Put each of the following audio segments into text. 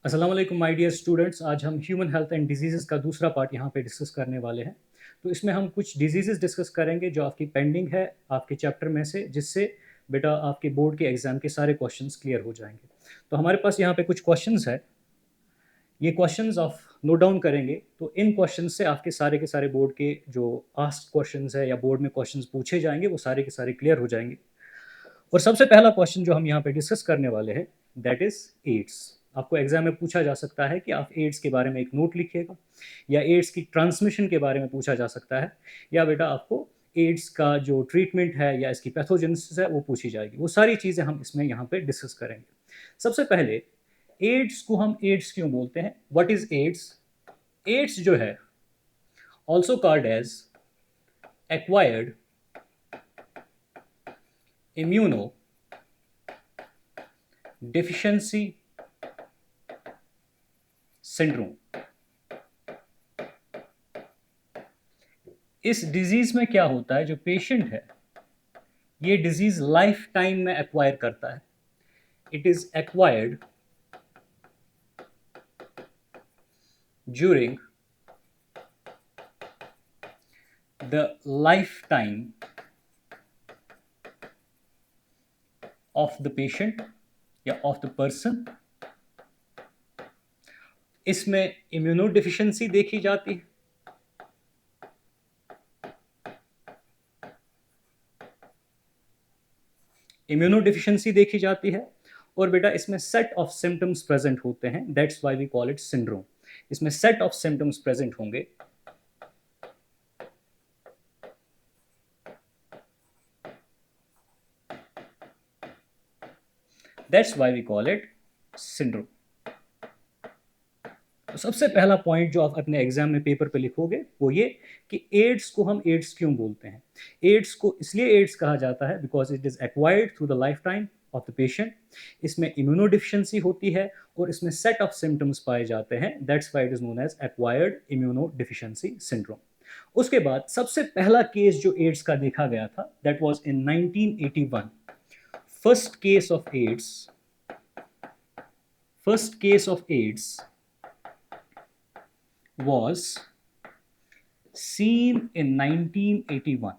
अस्सलाम वालेकुम my dear students. आज हम ह्यूमन हेल्थ एंड डिजीज़ेज़ का दूसरा पार्ट यहाँ पे डिस्कस करने वाले हैं। तो इसमें हम कुछ डिजीज़ेज़ डिस्कस करेंगे जो आपकी पेंडिंग है आपके चैप्टर में से, जिससे बेटा आपके बोर्ड के एग्ज़ाम के सारे क्वेश्चंस क्लियर हो जाएँगे। तो हमारे पास यहाँ पे कुछ क्वेश्चंस हैं। ये क्वेश्चंस आप नोट डाउन करेंगे तो इन क्वेश्चंस से आपके सारे के सारे बोर्ड के जो आस्क्ड क्वेश्चंस है या बोर्ड में क्वेश्चंस पूछे जाएँगे वो सारे के सारे क्लियर हो जाएँगे। और सबसे पहला क्वेश्चन जो हम यहाँ पे डिस्कस करने वाले हैं दैट इज एड्स। आपको एग्जाम में पूछा जा सकता है कि आप एड्स के बारे में एक नोट लिखिएगा, या एड्स की ट्रांसमिशन के बारे में पूछा जा सकता है, या बेटा आपको एड्स का जो ट्रीटमेंट है या इसकी पैथोजेनेसिस है वो पूछी जाएगी। वो सारी चीज़ें हम इसमें यहाँ पे डिस्कस करेंगे। सबसे पहले एड्स को हम एड्स क्यों बोलते हैं? What is ads? एड्स जो है also called as acquired immunodeficiency syndrome. इस डिजीज में क्या होता है, जो पेशेंट है ये डिजीज लाइफ टाइम में एक्वायर करता है। It is acquired during the life time of the patient या ऑफ द पर्सन। इसमें इम्यूनो डिफिशियंसी देखी जाती है, इम्यूनो डिफिशियंसी देखी जाती है, और बेटा इसमें सेट ऑफ सिम्टम्स प्रेजेंट होते हैं। That's why we call it syndrome. इसमें सेट ऑफ सिम्टम्स प्रेजेंट होंगे। That's why we call it syndrome. तो सबसे पहला पॉइंट जो आप अपने एग्जाम में पेपर पे लिखोगे वो ये कि एड्स को हम एड्स क्यों बोलते हैं। एड्स को इसलिए एड्स कहा जाता है because it is acquired through the life time of the patient. इसमें इम्यूनो डिफिशियंसी होती है और इसमें सेट ऑफ सिम्टम्स पाए जाते हैं। That's why it is known as acquired immunodeficiency syndrome. उसके बाद सबसे पहला केस जो एड्स का देखा गया था that was in 1981। First case of AIDS first case of AIDS was seen in 1981।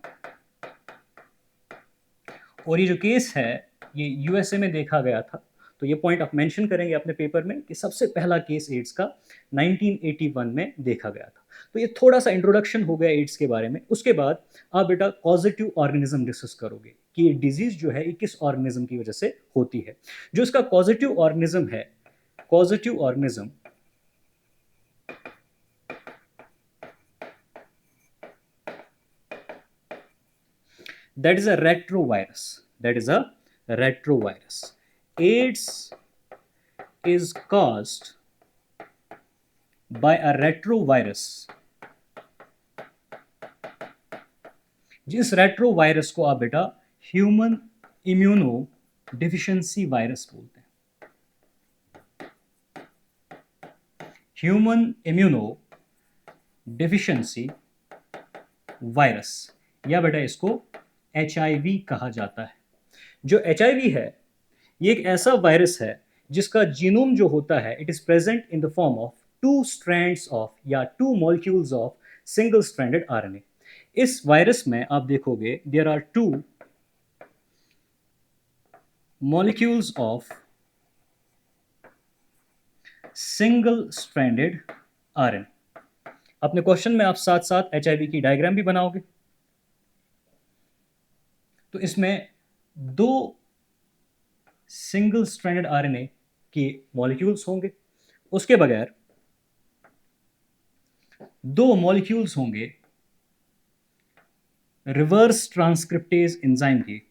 और ये जो केस है ये यूएसए में देखा गया था। तो ये पॉइंट आप मेंशन करेंगे अपने पेपर में कि सबसे पहला केस एड्स का 1981 में देखा गया था। तो ये थोड़ा सा इंट्रोडक्शन हो गया एड्स के बारे में। उसके बाद आप बेटा कॉजेटिव ऑर्गेनिज्म डिस्कस करोगे कि ये डिजीज जो है ये किस ऑर्गेनिज्म की वजह से होती है। जो इसका कॉजेटिव ऑर्गेनिज्म है, causative organism that is a retrovirus. That is a retrovirus. AIDS is caused by a retrovirus। जिस रेट्रोवायरस को आप बेटा ह्यूमन इम्यूनो डिफिशियंसी वायरस बोलते हैं। ह्यूमन इम्यूनो डिफिशियंसी वायरस, या बेटा इसको HIV कहा जाता है। जो HIV है ये एक ऐसा वायरस है जिसका जीनोम जो होता है it is present in the form of two strands of या two molecules of single stranded RNA। इस वायरस में आप देखोगे there are two molecules of single stranded RNA। अपने क्वेश्चन में आप साथ साथ HIV की डायग्राम भी बनाओगे। तो इसमें दो सिंगल स्ट्रैंडेड RNA के मॉलिक्यूल्स होंगे, उसके बगैर दो मॉलिक्यूल्स होंगे रिवर्स ट्रांसक्रिप्टेज एंजाइम के।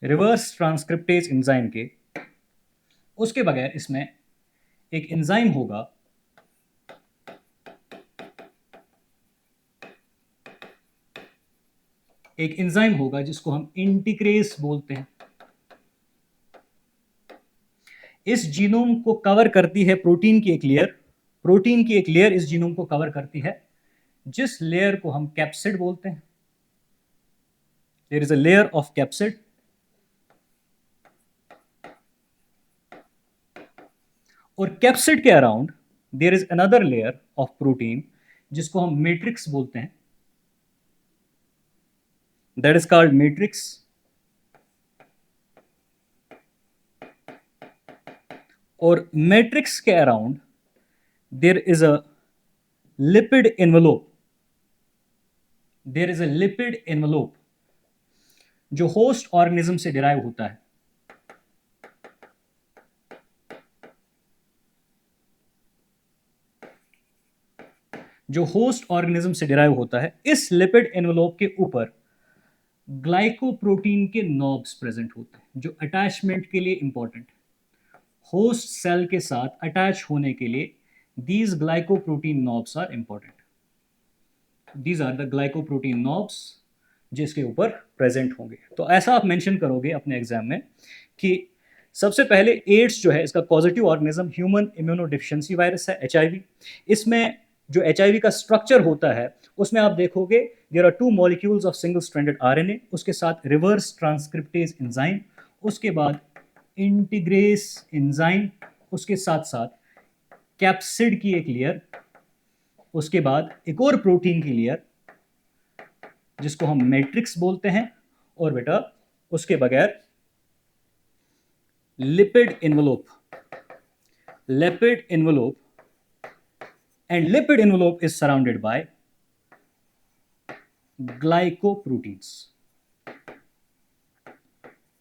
रिवर्स ट्रांसक्रिप्टेज एंजाइम के, उसके बगैर इसमें एक एंजाइम होगा जिसको हम इंटीग्रेस बोलते हैं। इस जीनोम को कवर करती है प्रोटीन की एक लेयर इस जीनोम को कवर करती है, जिस लेयर को हम कैप्सिड बोलते हैं। There is a layer of capsid और कैप्सिड के around there is another layer of protein जिसको हम मैट्रिक्स बोलते हैं, दैट इज कॉल्ड मैट्रिक्स। और मैट्रिक्स के around there is a lipid envelope, there is a lipid envelope जो host organism से डिराइव होता है। जो होस्ट ऑर्गेनिज्म से डिराइव होता है, इस लिपिड एनवलोप के ऊपर ग्लाइकोप्रोटीन के नॉब्स प्रेजेंट होते हैं जो अटैचमेंट के लिए इंपॉर्टेंट है। होस्ट सेल के साथ अटैच होने के लिए these glycoprotein knobs are important. These are the glycoprotein knobs जिसके ऊपर प्रेजेंट होंगे। तो ऐसा आप मेंशन करोगे अपने एग्जाम में कि सबसे पहले एड्स जो है इसका positive organism human immunodeficiency virus है, एचआईवी। इसमें जो एचआईवी का स्ट्रक्चर होता है उसमें आप देखोगे there are two molecules of single stranded RNA, उसके साथ रिवर्स ट्रांसक्रिप्टेज एंजाइम, उसके बाद इंटीग्रेस एंजाइम, उसके साथ साथ कैप्सिड की एक लेयर, उसके बाद एक और प्रोटीन की लेयर जिसको हम मैट्रिक्स बोलते हैं, और बेटा उसके बगैर lipid envelope, lipid envelope, and lipid envelope is surrounded by glycoproteins,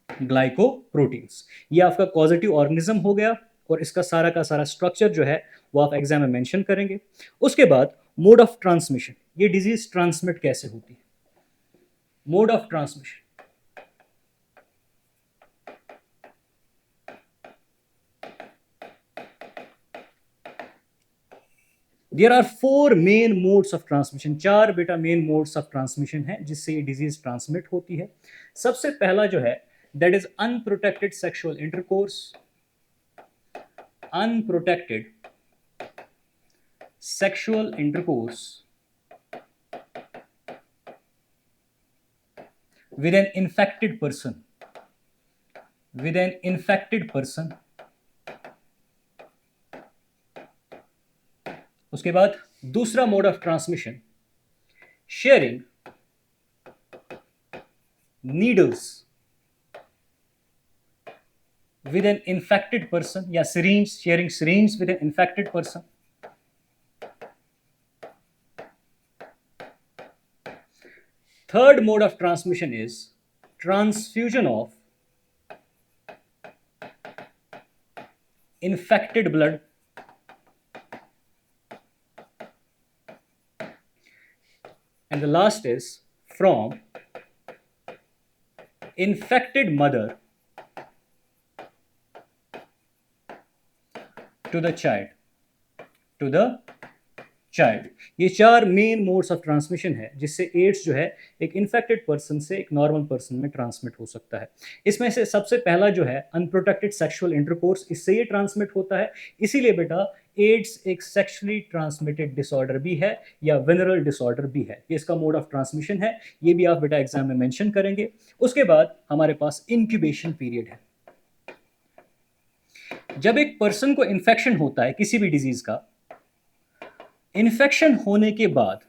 glycoproteins. ये आपका पॉजिटिव ऑर्गेनिज्म हो गया और इसका सारा का सारा स्ट्रक्चर जो है वो आप एग्जाम में मेंशन करेंगे। उसके बाद मोड ऑफ ट्रांसमिशन, ये डिजीज ट्रांसमिट कैसे होती है। Mode of transmission, there are 4 main modes of transmission, 4 बेटा मेन मोड्स ऑफ ट्रांसमिशन है जिससे ये डिजीज ट्रांसमिट होती है। सबसे पहला जो है that is unprotected sexual intercourse, unprotected sexual intercourse with an infected person, with an infected person। उसके बाद दूसरा mode of transmission, sharing needles with an infected person या syringe, sharing syringe with an infected person। Third mode of transmission is transfusion of infected blood, and the last is from infected mother to the child, to the child. ये 4 main modes of transmission है जिससे ads जो है एक infected person से एक normal person में transmit हो सकता है। इसमें से सबसे पहला जो है अनप्रोटेक्टेड सेक्सुअल इंटरकोर्स, इससे ये ट्रांसमिट होता है। इसीलिए बेटा एड्स एक सेक्सुअली ट्रांसमिटेड डिसऑर्डर भी है या वेनरल डिसऑर्डर भी है। ये इसका मोड ऑफ ट्रांसमिशन है, ये भी आप बेटा एग्जाम में मेंशन करेंगे। उसके बाद हमारे पास इंक्यूबेशन पीरियड है। जब एक पर्सन को इन्फेक्शन होता है किसी भी डिजीज का, इन्फेक्शन होने के बाद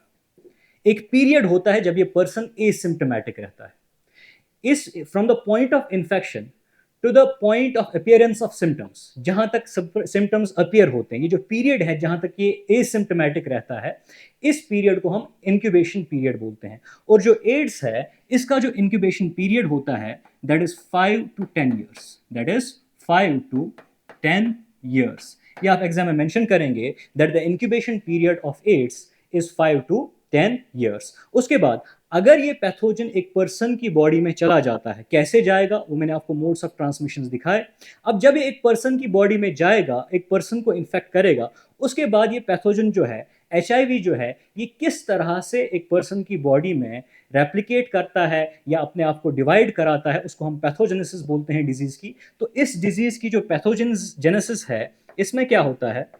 एक पीरियड होता है जब ये पर्सन एसिम्प्टोमेटिक रहता है। इस from the point of infection to the point of appearance of symptoms, जहां तक सिम्टम्स अपीयर होते हैं, ये जो पीरियड है जहां तक ये एसिम्प्टोमेटिक रहता है, इस पीरियड को हम इंक्यूबेशन पीरियड बोलते हैं। और जो एड्स है इसका जो इंक्यूबेशन पीरियड होता है that is 5 to 10 years, that is 5 to 10 years। ये आप एग्जाम में मेंशन करेंगे that the incubation period of AIDS is 5 to 10 years। उसके बाद अगर ये पैथोजन एक पर्सन की बॉडी में चला जाता है, कैसे जाएगा वो मैंने आपको मोड्स ऑफ ट्रांसमिशन दिखाए। अब जब ये एक पर्सन की बॉडी में जाएगा, एक पर्सन को इन्फेक्ट करेगा, उसके बाद ये पैथोजन जो है एचआईवी जो है ये किस तरह से एक पर्सन की बॉडी में रेप्लिकेट करता है या अपने आप को डिवाइड कराता है, उसको हम पैथोजेनेसिस बोलते हैं डिजीज की। तो इस डिजीज की जो पैथोजेनेसिस है इसमें क्या होता है,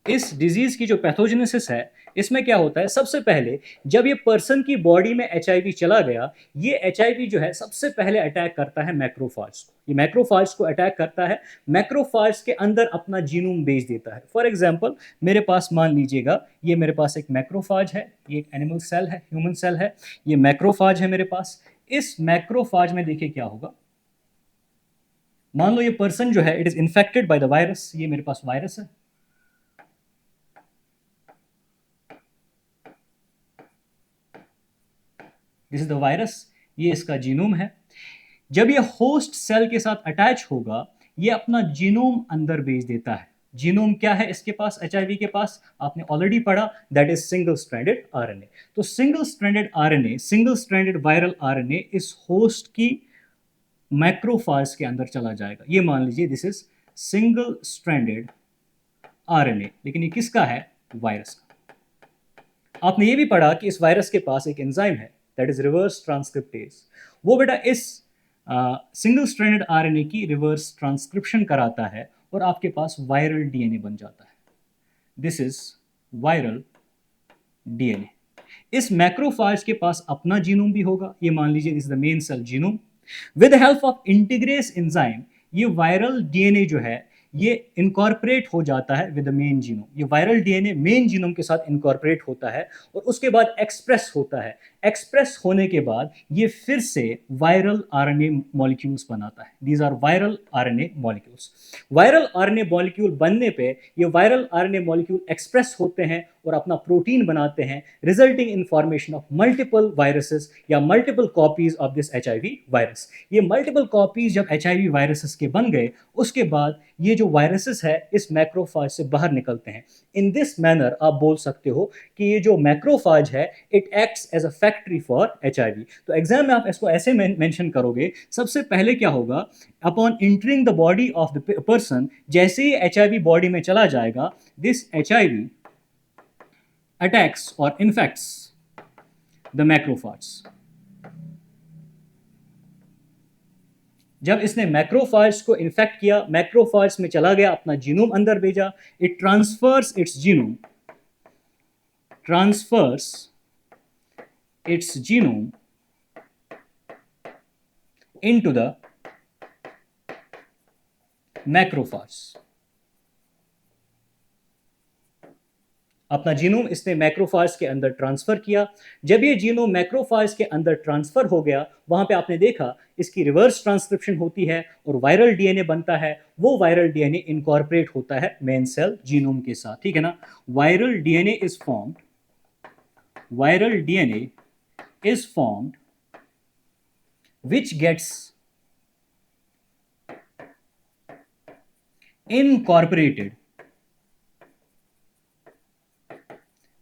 इस डिजीज की जो पैथोजेनेसिस है, इसमें क्या होता है, सबसे पहले जब ये पर्सन की बॉडी में एचआईवी चला गया, ये एचआईवी जो है सबसे पहले अटैक करता है मैक्रोफाज को। ये मैक्रोफाज को अटैक करता है, मैक्रोफाज के अंदर अपना जीनोम भेज देता है। फॉर एग्जांपल, मेरे पास मान लीजिएगा ये मेरे पास एक मैक्रोफाज है, ये एक एनिमल सेल है, ह्यूमन सेल है, ये मैक्रोफाज है मेरे पास। इस मैक्रोफाज में देखिए क्या होगा, मान लो ये पर्सन जो है it is infected by the virus, ये मेरे पास वायरस है, दिस इज द वायरस, ये इसका जीनोम है। जब ये होस्ट सेल के साथ अटैच होगा, ये अपना जीनोम अंदर भेज देता है। जीनोम क्या है इसके पास, एचआईवी के पास, आपने ऑलरेडी पढ़ा, that is single stranded RNA. तो single stranded RNA, single stranded viral RNA इस होस्ट की मैक्रोफाज के अंदर चला जाएगा। ये मान लीजिए this is single stranded RNA, लेकिन ये किसका है, वायरस का। आपने ये भी पढ़ा कि इस वायरस के पास एक एंजाइम है, दैट इज रिवर्स ट्रांसक्रिप्टेज। वो बेटा इस सिंगल स्ट्रैंडेड आरएनए की रिवर्स ट्रांसक्रिप्शन कराता है और आपके पास वायरल डीएनए बन जाता है। This is viral DNA. इस मैक्रोफाज के पास अपना जीनोम भी होगा, ये मान लीजिए this is the main cell genome. With help of integrase enzyme, ये वायरल डीएनए जो है ये इनकॉर्पोरेट हो जाता है विद द मेन जीनोम। ये वायरल डीएनए मेन जीनोम के साथ इनकॉर्पोरेट होता है और उसके बाद एक्सप्रेस होता है। एक्सप्रेस होने के बाद ये फिर से वायरल आरएनए मॉलिक्यूल्स बनाता है। These are viral RNA molecules. Viral RNA molecule बनने पे ये वायरल आरएनए मॉलिक्यूल एक्सप्रेस होते हैं और अपना प्रोटीन बनाते हैं, resulting in formation of multiple viruses या multiple copies of this HIV virus. ये मल्टीपल कॉपीज जब एचआईवी वायरसेस के बन गए, उसके बाद ये जो वायरसेस है इस मैक्रोफाज से बाहर निकलते हैं। इन दिस मैनर आप बोल सकते हो कि ये जो मैक्रोफाज है it acts as a factory for HIV. तो एग्जाम में आप इसको ऐसे मेंशन करोगे, सबसे पहले क्या होगा, upon entering the body of the person, जैसे ही एचआईवी बॉडी में चला जाएगा, this HIV attacks or infects the macrophages। जब इसने मैक्रोफाज को इन्फेक्ट किया, मैक्रोफाज में चला गया, अपना जीनोम अंदर भेजा, it transfers its genome into the macrophage. अपना जीनोम इसने मैक्रोफाज के अंदर ट्रांसफर किया। जब ये जीनोम मैक्रोफाज के अंदर ट्रांसफर हो गया, वहां पे आपने देखा इसकी रिवर्स ट्रांसक्रिप्शन होती है और वायरल डीएनए बनता है। वो वायरल डीएनए इनकॉर्पोरेट होता है मेन सेल जीनोम के साथ, ठीक है ना। Viral DNA is formed which gets incorporated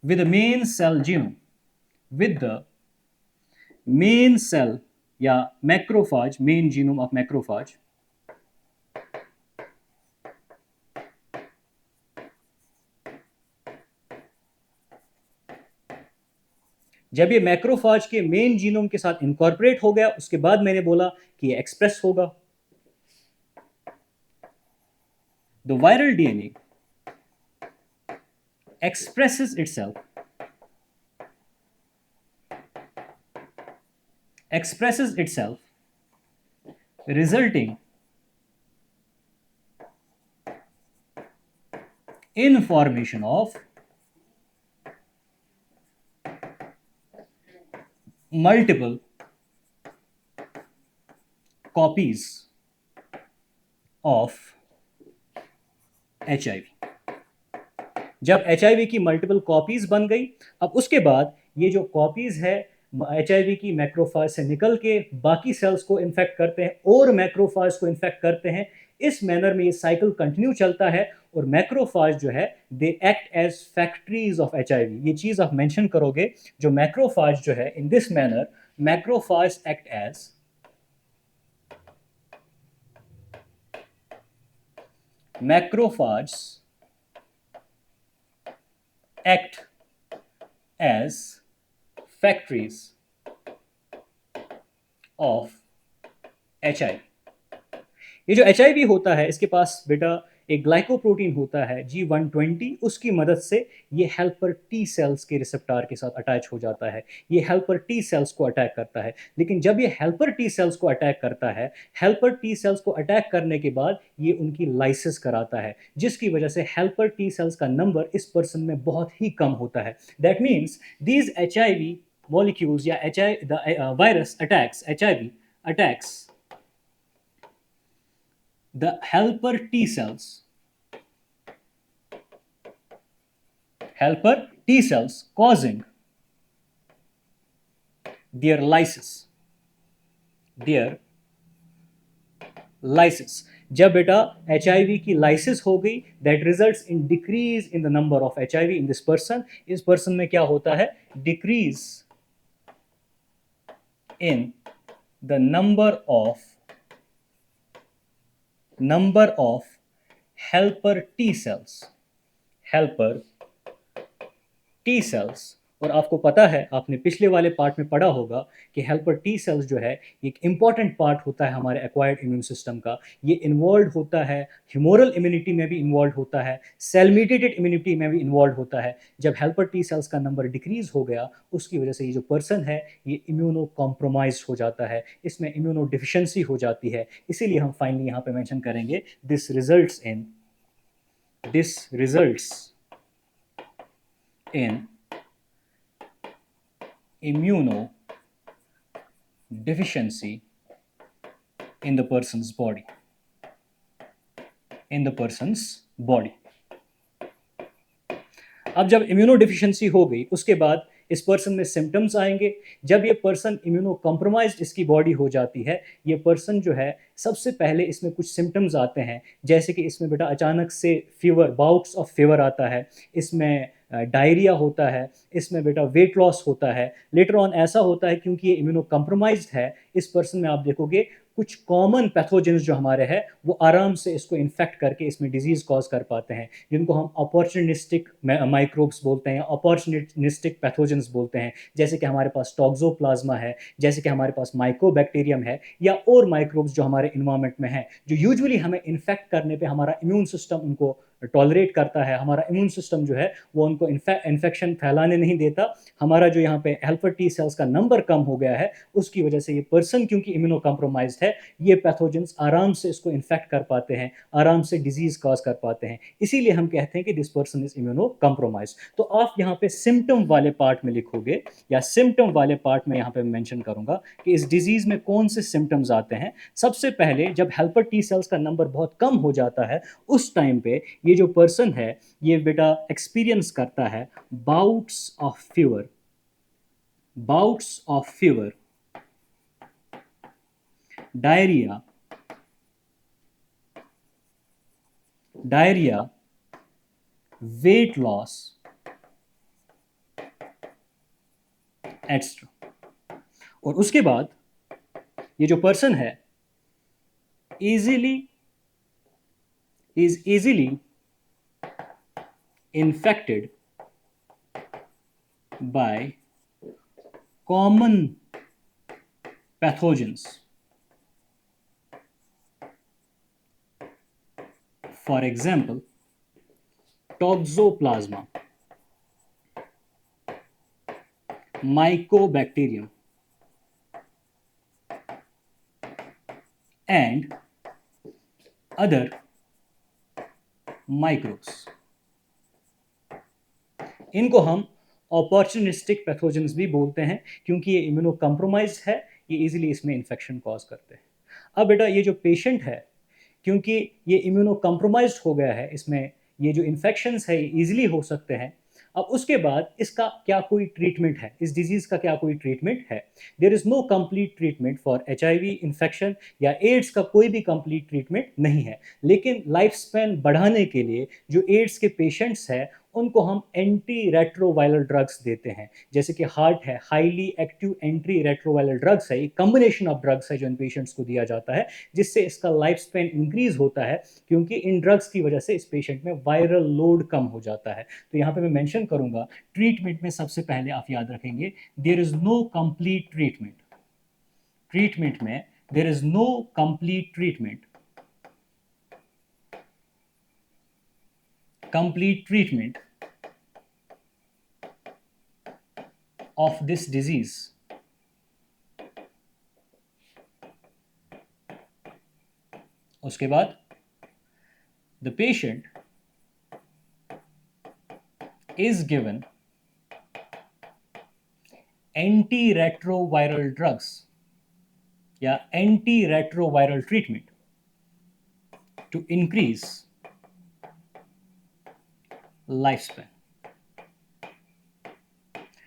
with the main cell genome, with the main cell या macrophage, main genome of macrophage. जब ये मैक्रोफाज के मेन जीनोम के साथ इनकॉर्पोरेट हो गया, उसके बाद मैंने बोला कि ये एक्सप्रेस होगा। The viral DNA expresses itself resulting in formation of multiple copies of HIV। जब HIV की मल्टीपल कॉपीज बन गई, अब उसके बाद ये जो कॉपीज है HIV की मैक्रोफाज से निकल के बाकी सेल्स को इन्फेक्ट करते हैं और मैक्रोफाज को इन्फेक्ट करते हैं। इस मैनर में ये साइकिल कंटिन्यू चलता है और मैक्रोफाज जो है they act as factories of HIV। ये चीज आप मेंशन करोगे, जो मैक्रोफाज जो है in this manner macrophage act as factories of HIV। ये जो HIV होता है इसके पास बेटा एक ग्लाइकोप्रोटीन होता है G120, उसकी मदद से ये हेल्पर टी सेल्स के रिसेप्टार के साथ अटैच हो जाता है। ये हेल्पर टी सेल्स को अटैक करता है। लेकिन जब ये हेल्पर टी सेल्स को अटैक करता है, हेल्पर टी सेल्स को अटैक करने के बाद ये उनकी लाइसिस कराता है, जिसकी वजह से हेल्पर टी सेल्स का नंबर इस पर्सन में बहुत ही कम होता है। That means these HIV molecules या the virus attacks the helper T cells causing their lysis. जब बेटा HIV की लाइसिस हो गई, that results in decrease in the number of HIV in this person. इस पर्सन में क्या होता है? Decrease in the number of helper T cells। और आपको पता है, आपने पिछले वाले पार्ट में पढ़ा होगा कि हेल्पर टी सेल्स जो है एक इंपॉर्टेंट पार्ट होता है हमारे एक्वायर्ड इम्यून सिस्टम का। ये इन्वॉल्व होता है ह्यूमोरल इम्यूनिटी में भी इन्वॉल्व होता है, सेल मीडिएटेड इम्यूनिटी में भी इन्वॉल्व होता है। जब हेल्पर टी सेल्स का नंबर डिक्रीज हो गया, उसकी वजह से ये जो पर्सन है ये इम्यूनो कॉम्प्रोमाइज हो जाता है, इसमें इम्यूनो डिफिशियंसी हो जाती है। इसीलिए हम फाइनली यहाँ पे मेंशन करेंगे this results in immunodeficiency in the person's body। अब जब इम्यूनोडिफिशियंसी हो गई, उसके बाद इस पर्सन में सिम्टम्स आएंगे। जब ये पर्सन इम्यूनो कॉम्प्रोमाइज्ड इसकी बॉडी हो जाती है, ये पर्सन जो है सबसे पहले इसमें कुछ सिम्टम्स आते हैं, जैसे कि इसमें बेटा अचानक से फीवर, बाउट्स ऑफ फीवर आता है, इसमें डायरिया होता है, इसमें बेटा वेट लॉस होता है। लेटर ऑन ऐसा होता है क्योंकि ये इम्यूनो कॉम्प्रोमाइज्ड है, इस पर्सन में आप देखोगे कुछ कॉमन पैथोजेंस जो हमारे हैं वो आराम से इसको इन्फेक्ट करके इसमें डिजीज कॉज कर पाते हैं, जिनको हम अपॉर्चुनिस्टिक माइक्रोब्स बोलते हैं, अपॉर्चुनिस्टिक पैथोजेंस बोलते हैं। जैसे कि हमारे पास टॉक्सोप्लाज्मा है, जैसे कि हमारे पास माइकोबैक्टीरियम है, या और माइक्रोब्स जो हमारे इन्वायरमेंट में है, जो यूजुअली हमें इन्फेक्ट करने पे हमारा इम्यून सिस्टम उनको टॉलरेट करता है। हमारा इम्यून सिस्टम जो है वो उनको इन्फेक्शन फैलाने नहीं देता। हमारा जो यहाँ पे हेल्पर टी सेल्स का नंबर कम हो गया है, उसकी वजह से ये पर्सन क्योंकि इम्यूनो कॉम्प्रोमाइज्ड है, ये पैथोजेंस आराम से इसको इन्फेक्ट कर पाते हैं, आराम से डिजीज कॉज कर पाते हैं। इसीलिए हम कहते हैं कि this person is immuno compromised. तो आप यहाँ पे सिम्टम वाले पार्ट में लिखोगे, या सिम्टम वाले पार्ट में यहाँ पे मेंशन करूंगा कि इस डिजीज में कौन से सिम्टम्स आते हैं। सबसे पहले जब हेल्पर टी सेल्स का नंबर बहुत कम हो जाता है, उस टाइम पे ये जो पर्सन है ये बेटा एक्सपीरियंस करता है bouts of fever, diarrhoea, weight loss, extra. और उसके बाद ये जो पर्सन है is easily infected by common pathogens, for example toxoplasma, mycobacterium and other microbes। इनको हम अपॉर्चुनिस्टिक पैथोजेंस भी बोलते हैं, क्योंकि ये इम्यूनो कॉम्प्रोमाइज है, ये इजीली इसमें इन्फेक्शन कॉज करते हैं। अब बेटा ये जो पेशेंट है, क्योंकि ये इम्यूनो कॉम्प्रोमाइज्ड हो गया है, इसमें ये जो इन्फेक्शंस है ये ईजिली हो सकते हैं। अब उसके बाद इसका क्या कोई ट्रीटमेंट है? इस डिजीज़ का क्या कोई ट्रीटमेंट है? There is no complete treatment for HIV infection या एड्स का कोई भी कंप्लीट ट्रीटमेंट नहीं है। लेकिन लाइफ स्पैन बढ़ाने के लिए जो एड्स के पेशेंट्स हैं उनको हम एंटी रेट्रोवायरल ड्रग्स देते हैं। जैसे कि हार्ट है, highly active anti retroviral drugs है, एक कम्बिनेशन ऑफ ड्रग्स है जो इन पेशेंट्स को दिया जाता है, जिससे इसका लाइफ स्पैन इंक्रीज होता है, क्योंकि इन ड्रग्स की वजह से इस पेशेंट में वायरल लोड कम हो जाता है। तो यहाँ पे मैं मेंशन करूंगा ट्रीटमेंट में सबसे पहले आप याद रखेंगे there is no complete treatment में there is no complete treatment complete treatment of this disease उसके बाद the patient is given antiretroviral drugs या antiretroviral treatment to increase lifespan.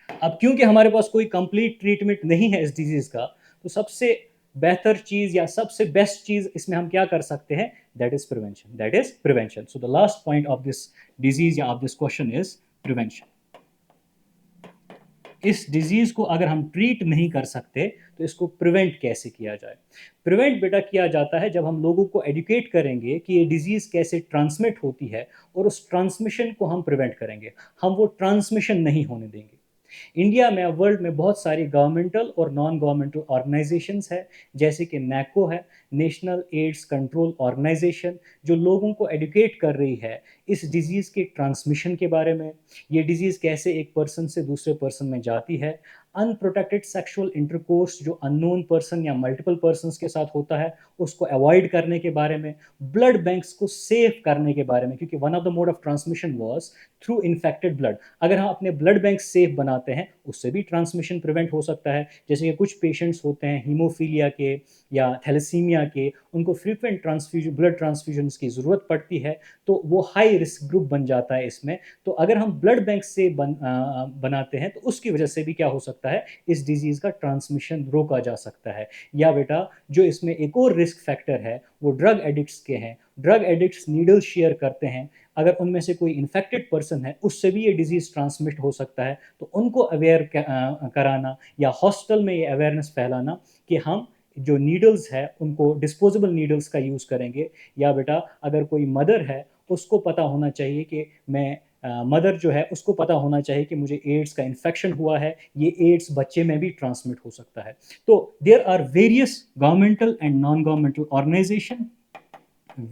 अब क्योंकि हमारे पास कोई कंप्लीट ट्रीटमेंट नहीं है इस डिजीज का, तो सबसे बेहतर चीज या सबसे बेस्ट चीज इसमें हम क्या कर सकते हैं, that is prevention, that is prevention. So the last point of this disease या of this question is prevention. इस डिजीज को अगर हम ट्रीट नहीं कर सकते तो इसको प्रिवेंट कैसे किया जाए. प्रिवेंट बेटा किया जाता है जब हम लोगों को एजुकेट करेंगे कि ये डिजीज कैसे ट्रांसमिट होती है और उस ट्रांसमिशन को हम प्रिवेंट करेंगे, हम वो ट्रांसमिशन नहीं होने देंगे. इंडिया में वर्ल्ड में बहुत सारी गवर्नमेंटल और नॉन गवर्नमेंटल ऑर्गेनाइजेशंस है, जैसे कि नैको है, नेशनल एड्स कंट्रोल ऑर्गेनाइजेशन, जो लोगों को एडुकेट कर रही है इस डिजीज़ के ट्रांसमिशन के बारे में, ये डिजीज़ कैसे एक पर्सन से दूसरे पर्सन में जाती है, अनप्रोटेक्टेड सेक्सुअल इंटरकोर्स जो अननोन पर्सन या मल्टीपल पर्सन्स के साथ होता है उसको अवॉइड करने के बारे में, ब्लड बैंक्स को सेव करने के बारे में, क्योंकि one of the mode of transmission was through infected blood. अगर हम अपने ब्लड बैंक सेफ बनाते हैं उससे भी ट्रांसमिशन प्रिवेंट हो सकता है. जैसे कि कुछ पेशेंट्स होते हैं हीमोफीलिया के या थैलेसीमिया के, उनको फ्रीक्वेंट ट्रांसफ्यूजन ब्लड ट्रांसफ्यूजन की ज़रूरत पड़ती है, तो वो हाई रिस्क ग्रुप बन जाता है इसमें. तो अगर हम ब्लड बैंक से बनाते हैं तो उसकी वजह से भी क्या हो सकता है, इस डिजीज़ का ट्रांसमिशन रोका जा सकता है. या बेटा जो इसमें एक और रिस्क फैक्टर है वो ड्रग एडिक्ट्स के हैं. ड्रग एडिक्ट्स नीडल शेयर करते हैं, अगर उनमें से कोई इन्फेक्टेड पर्सन है उससे भी ये डिजीज़ ट्रांसमिट हो सकता है, तो उनको अवेयर कराना या हॉस्टल में ये अवेयरनेस फैलाना कि हम जो नीडल्स है उनको डिस्पोजेबल नीडल्स का यूज़ करेंगे. या बेटा अगर कोई मदर है उसको पता होना चाहिए कि मैं मदर जो है उसको पता होना चाहिए कि मुझे एड्स का इन्फेक्शन हुआ है, ये एड्स बच्चे में भी ट्रांसमिट हो सकता है. तो there are various governmental and non governmental organization,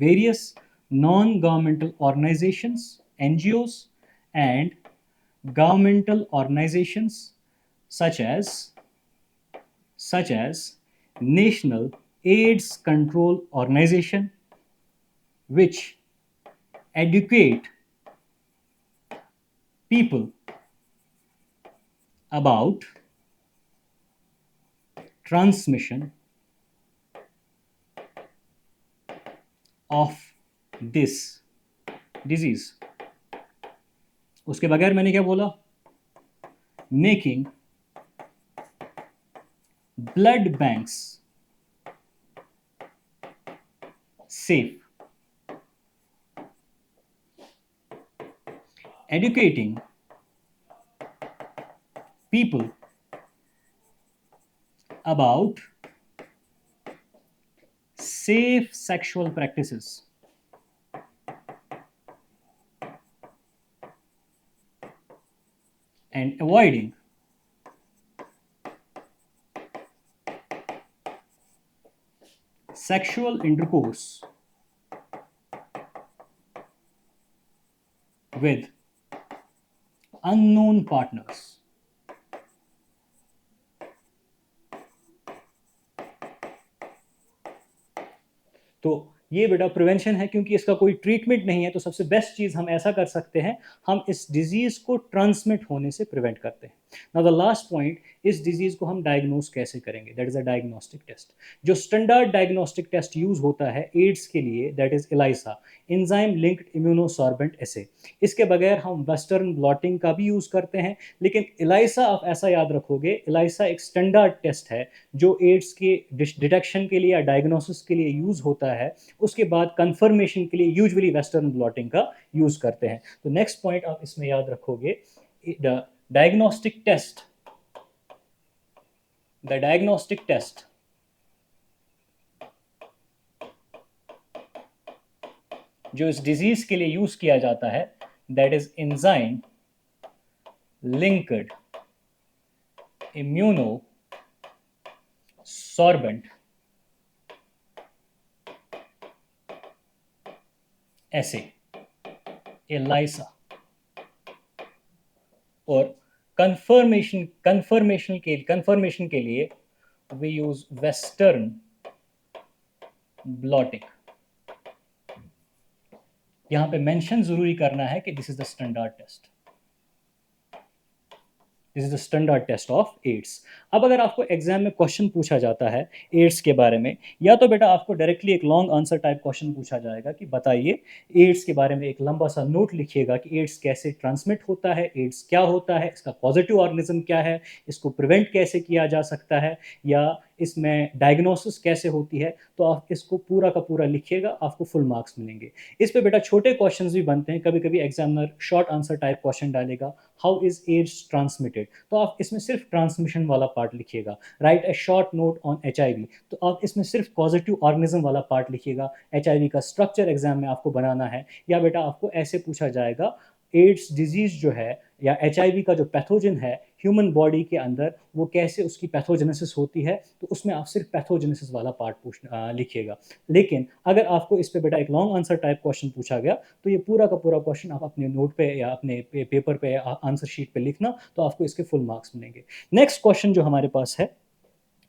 various non-governmental organizations, NGOs, and governmental organizations such as National AIDS Control Organization, which educate people about transmission of this disease. उसके बगैर मैंने क्या बोला, making blood banks safe, educating people about safe sexual practices, and avoiding sexual intercourse with unknown partners. तो ये बेटा prevention है, क्योंकि इसका कोई ट्रीटमेंट नहीं है, तो सबसे बेस्ट चीज़ हम ऐसा कर सकते हैं, हम इस डिजीज़ को ट्रांसमिट होने से प्रिवेंट करते हैं. नाउ द लास्ट पॉइंट, इस डिजीज़ को हम डायग्नोस कैसे करेंगे, that is a diagnostic test. जो स्टैंडर्ड डायग्नोस्टिक टेस्ट यूज़ होता है एड्स के लिए, that is ELISA, enzyme linked immunosorbent assay. इसके बगैर हम वेस्टर्न ब्लॉटिंग का भी यूज़ करते हैं, लेकिन ELISA आप ऐसा याद रखोगे, ELISA एक स्टैंडर्ड टेस्ट है जो एड्स के डिटेक्शन के लिए या डायग्नोसिस के लिए यूज़ होता है. उसके बाद कंफर्मेशन के लिए यूजुअली वेस्टर्न ब्लॉटिंग का यूज़ करते हैं. तो नेक्स्ट पॉइंट आप इसमें याद रखोगे, diagnostic test, the diagnostic test जो इस डिजीज के लिए यूज किया जाता है, that is enzyme linked immunosorbent assay. ELISA. और कंफर्मेशन के लिए वी यूज वेस्टर्न ब्लॉटिंग। यहां पे मेंशन जरूरी करना है कि this is the standard test, this is the standard test of AIDS. अब अगर आपको एग्जाम में क्वेश्चन पूछा जाता है एड्स के बारे में, या तो बेटा आपको डायरेक्टली एक लॉन्ग आंसर टाइप क्वेश्चन पूछा जाएगा कि बताइए एड्स के बारे में, एक लंबा सा नोट लिखिएगा कि एड्स कैसे ट्रांसमिट होता है, एड्स क्या होता है, इसका पॉजिटिव ऑर्गेनिज्म क्या है, इसको प्रिवेंट कैसे किया जा सकता है, या इसमें डायग्नोसिस कैसे होती है। तो आप इसको पूरा का पूरा लिखिएगा, आपको फुल मार्क्स मिलेंगे। इस पे बेटा छोटे क्वेश्चंस भी बनते हैं, कभी कभी examiner short answer type question डालेगा, हाउ इज एड्स ट्रांसमिटेड, तो आप इसमें सिर्फ ट्रांसमिशन वाला पार्ट लिखिएगा। Right A short note on HIV, तो आप इसमें सिर्फ पॉजिटिव ऑर्गेनिज्म वाला पार्ट लिखिएगा। HIV का स्ट्रक्चर एग्जाम में आपको बनाना है। या बेटा आपको ऐसे पूछा जाएगा एड्स डिजीज जो है या HIV का जो पैथोजन है ह्यूमन बॉडी के अंदर, वो कैसे उसकी पैथोजेनेसिस होती है, तो उसमें आप सिर्फ पैथोजेनेसिस वाला पार्ट लिखिएगा। लेकिन अगर आपको इस पे बेटा एक लॉन्ग आंसर टाइप क्वेश्चन पूछा गया, तो ये पूरा का पूरा क्वेश्चन आप अपने नोट पे या अपने पेपर पे आंसर शीट पे लिखना, तो आपको इसके फुल मार्क्स मिलेंगे। नेक्स्ट क्वेश्चन जो हमारे पास है,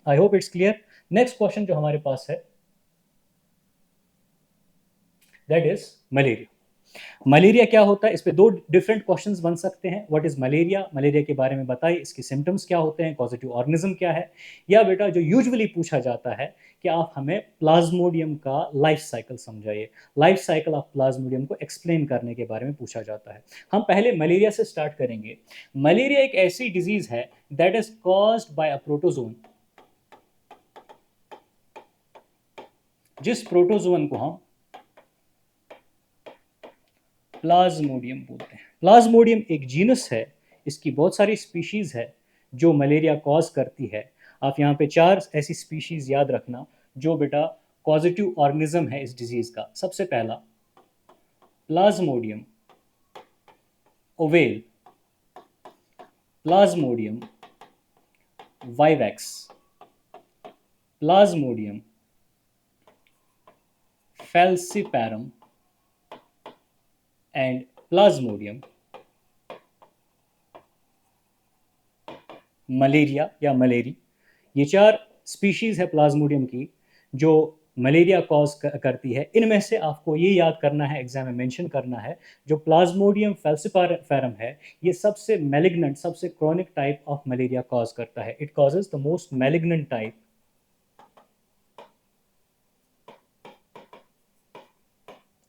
I hope it's clear. Next question जो हमारे पास है दैट इज मलेरिया। मलेरिया क्या होता है, इस पे दो डिफरेंट क्वेश्चंस बन सकते हैं। व्हाट इज मलेरिया, मलेरिया के बारे में बताइए, इसके सिम्टम्स क्या होते हैं, पॉजिटिव ऑर्गेनिज्म क्या है। या बेटा जो यूजुअली पूछा जाता है कि आप हमें प्लाज्मोडियम का लाइफ साइकिल समझाइए, लाइफ साइकिल ऑफ प्लाज्मोडियम को एक्सप्लेन करने के बारे में पूछा जाता है। हम पहले मलेरिया से स्टार्ट करेंगे। मलेरिया एक ऐसी डिजीज है that is caused by a protozoan, जिस प्रोटोजोन को हम प्लाज्मोडियम बोलते हैं। प्लाज्मोडियम एक जीनस है, इसकी बहुत सारी स्पीशीज है जो मलेरिया कॉज करती है। आप यहाँ पे 4 ऐसी स्पीशीज याद रखना जो बेटा कॉजेटिव ऑर्गेनिज्म है इस डिजीज का। सबसे पहला Plasmodium oval, Plasmodium vivax, Plasmodium falciparum and Plasmodium malaria या मलेरी। ये 4 स्पीशीज है प्लाज्मोडियम की जो मलेरिया कॉज करती है। इनमें से आपको ये याद करना है, एग्जाम में मेंशन करना है, जो प्लाज्मोडियम falciparum है ये सबसे मैलिग्नेंट, सबसे chronic type of malaria cause करता है। It causes the most malignant type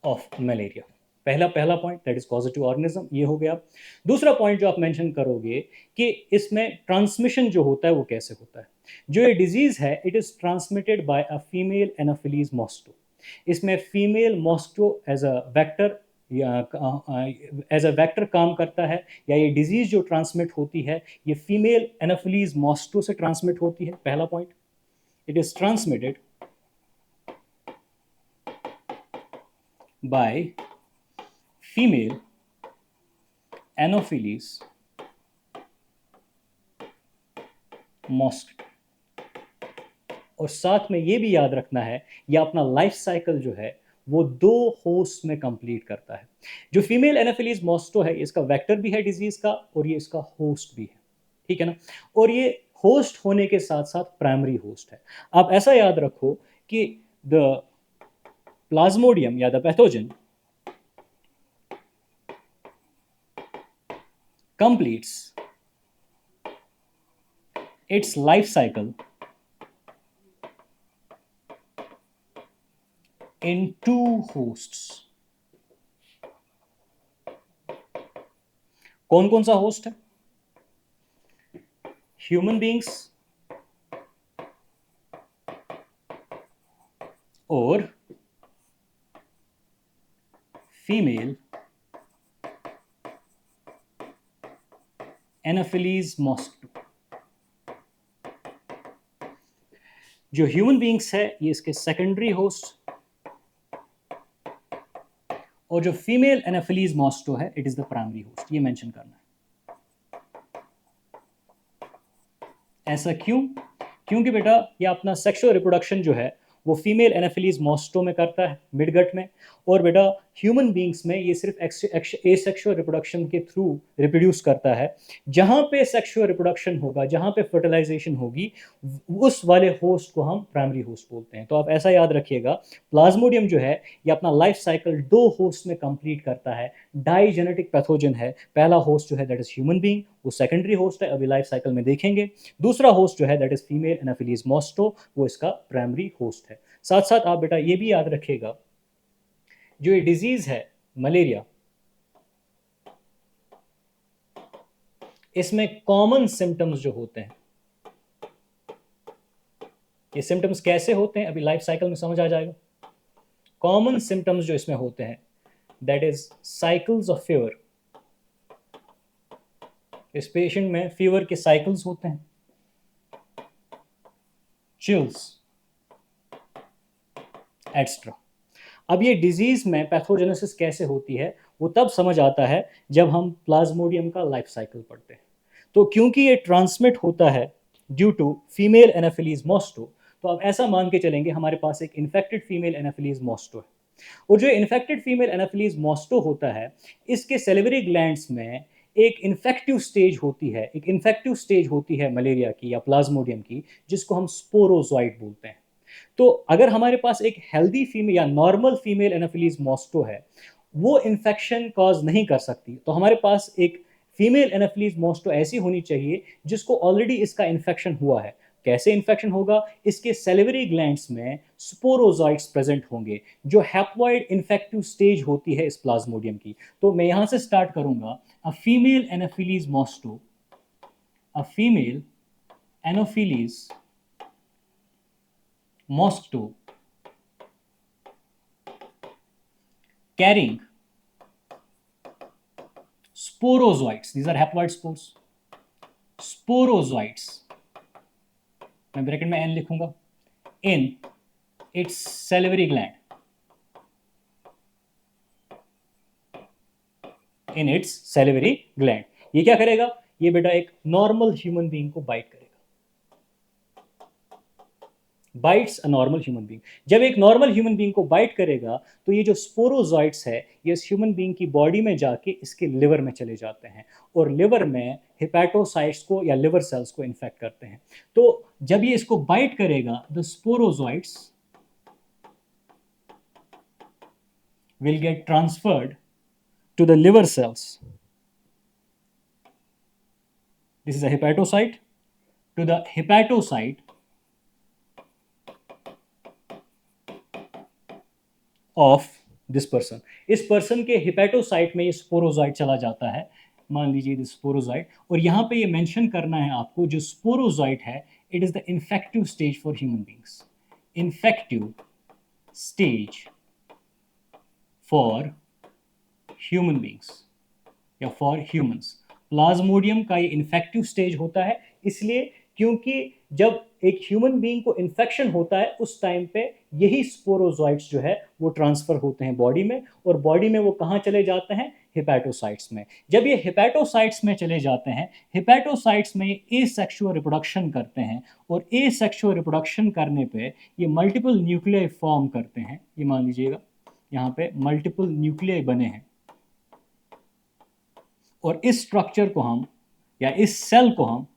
of malaria. पहला point that is positive organism, ये हो गया। दूसरा पॉइंट जो आप मेंशन करोगे कि इसमें ट्रांसमिशन जो होता है वो कैसे होता है। जो ये डिजीज है it is transmitted by a female anopheles mosquito. इसमें female mosquito as a vector काम करता है, या ये डिजीज जो ट्रांसमिट होती है ये फीमेल एनाफिलीज मॉस्किटो से ट्रांसमिट होती है। पहला point, it is transmitted by female Anopheles mosquito। और साथ में ये भी याद रखना है ये अपना लाइफ साइकिल जो है वो 2 होस्ट में कंप्लीट करता है। जो फीमेल एनाफिलीज मॉस्किटो है इसका वेक्टर भी है डिजीज का और ये इसका होस्ट भी है, ठीक है ना। और ये होस्ट होने के साथ साथ प्राइमरी होस्ट है। आप ऐसा याद रखो कि द प्लाज्मोडियम या the pathogen completes its life cycle in 2 hosts। कौन कौन सा होस्ट है? ह्यूमन बींग्स और फीमेल एनाफिलीज मॉस्किटो। जो ह्यूमन बींग्स है ये इसके सेकेंडरी होस्ट, और जो फीमेल एनाफिलीज मॉस्किटो है it is the primary host. ये मेंशन करना है। ऐसा क्यों? क्योंकि बेटा ये अपना सेक्सुअल रिप्रोडक्शन जो है वो फीमेल एनाफिलीज मॉस्किटो में करता है, मिडगट में, और बेटा ह्यूमन बींग्स में ये सिर्फ एसेक्सुअल रिप्रोडक्शन के थ्रू रिप्रोड्यूस करता है। जहाँ पे सेक्सुअल रिप्रोडक्शन होगा, जहाँ पे फर्टिलाइजेशन होगी, उस वाले होस्ट को हम प्राइमरी होस्ट बोलते हैं। तो आप ऐसा याद रखिएगा, प्लाज्मोडियम जो है ये अपना लाइफ साइकिल 2 होस्ट में कंप्लीट करता है। डाइजेनेटिक पैथोजन है। पहला होस्ट जो है दैट इज ह्यूमन बींग, वो सेकेंडरी होस्ट है, अभी लाइफ साइकिल में देखेंगे। दूसरा होस्ट जो है दैट इज फीमेल एनाफिलीज मॉस्टो, वो इसका प्राइमरी होस्ट है। साथ साथ आप बेटा ये भी याद रखिएगा, जो ये डिजीज है मलेरिया, इसमें कॉमन सिम्टम्स जो होते हैं, ये सिम्टम्स कैसे होते हैं अभी लाइफ साइकिल में समझ आ जाएगा। कॉमन सिम्टम्स जो इसमें होते हैं that is cycles of fever. इस पेशेंट में फीवर के साइकिल्स होते हैं, चिल्स एक्स्ट्रा। अब ये डिजीज में पैथोजेनेसिस कैसे होती है वो तब समझ आता है जब हम प्लाज्मोडियम का लाइफ साइकिल पढ़ते हैं। तो क्योंकि ये ट्रांसमिट होता है ड्यू टू फीमेल एनाफिलीज मॉस्टो, तो आप ऐसा मान के चलेंगे हमारे पास एक इन्फेक्टेड फीमेल एनाफिलीज मॉस्टो है। और जो इन्फेक्टेड फीमेल एनाफिलीज मॉस्टो होता है, इसके सेलिवरी ग्लैंड्स में एक इन्फेक्टिव स्टेज होती है, एक इन्फेक्टिव स्टेज होती है मलेरिया की या प्लाज्मोडियम की, जिसको हम स्पोरोजोइट बोलते हैं। तो अगर हमारे पास एक हेल्दी फीमेल या नॉर्मल फीमेल एनाफिलीज मॉस्टो है, वो इन्फेक्शन कॉज नहीं कर सकती। तो हमारे पास एक फीमेल एनाफिलीज मॉस्टो ऐसी होनी चाहिए जिसको ऑलरेडी इसका इन्फेक्शन हुआ है। कैसे इन्फेक्शन होगा? इसके सेलिवरी ग्लैंड्स में स्पोरोजॉइट्स प्रेजेंट होंगे, जो हैप्लॉइड इन्फेक्टिव स्टेज होती है इस प्लाज्मोडियम की। तो मैं यहां से स्टार्ट करूंगा। A female anopheles mosquito, a female anopheles mosquito carrying sporozoites, these are haploid spores, sporozoites, मैं ब्रैकेट में n लिखूंगा, in its salivary gland, in its salivary gland। ये क्या करेगा? ये बेटा एक नॉर्मल ह्यूमन बीइंग को बाइट करेगा। Bytes a normal human being. जब एक नॉर्मल ह्यूमन बीइंग को बाइट करेगा तो ये जो स्पोरोजॉइट्स है ये इस ह्यूमन बीइंग की बॉडी में जाके इसके लिवर में चले जाते हैं और लिवर में हिपैटोसाइट्स को या लिवर सेल्स को इन्फेक्ट करते हैं। तो जब ये इसको बाइट करेगा, the sporozoites will get transferred to the liver cells. This is a hepatocyte. To the hepatocyte of this person. इस पर्सन के हिपैटोसाइट में ये स्पोरोजाइट चला जाता है, मान लीजिए दिस स्पोरोजाइट। और यहाँ पे ये मेंशन करना है आपको, जो स्पोरोजाइट है it is the infective stage for human beings. Infective stage for human beings या फॉर ह्यूमंस। प्लाज्मोडियम का ये इन्फेक्टिव स्टेज होता है, इसलिए क्योंकि जब एक ह्यूमन बीइंग को इन्फेक्शन होता है उस टाइम पे यही स्पोरोजॉइट्स जो है वो ट्रांसफर होते हैं बॉडी में, और बॉडी में वो कहाँ चले जाते हैं? हिपैटोसाइट्स में। जब ये हिपैटोसाइट्स में चले जाते हैं, हिपैटोसाइट्स में ये एसेक्सुअल रिप्रोडक्शन करते हैं, और एसेक्सुअल रिप्रोडक्शन करने पे ये मल्टीपल न्यूक्लियाई फॉर्म करते हैं। ये मान लीजिएगा यहाँ पे मल्टीपल न्यूक्लियाई बने हैं, और इस स्ट्रक्चर को हम या इस सेल को हम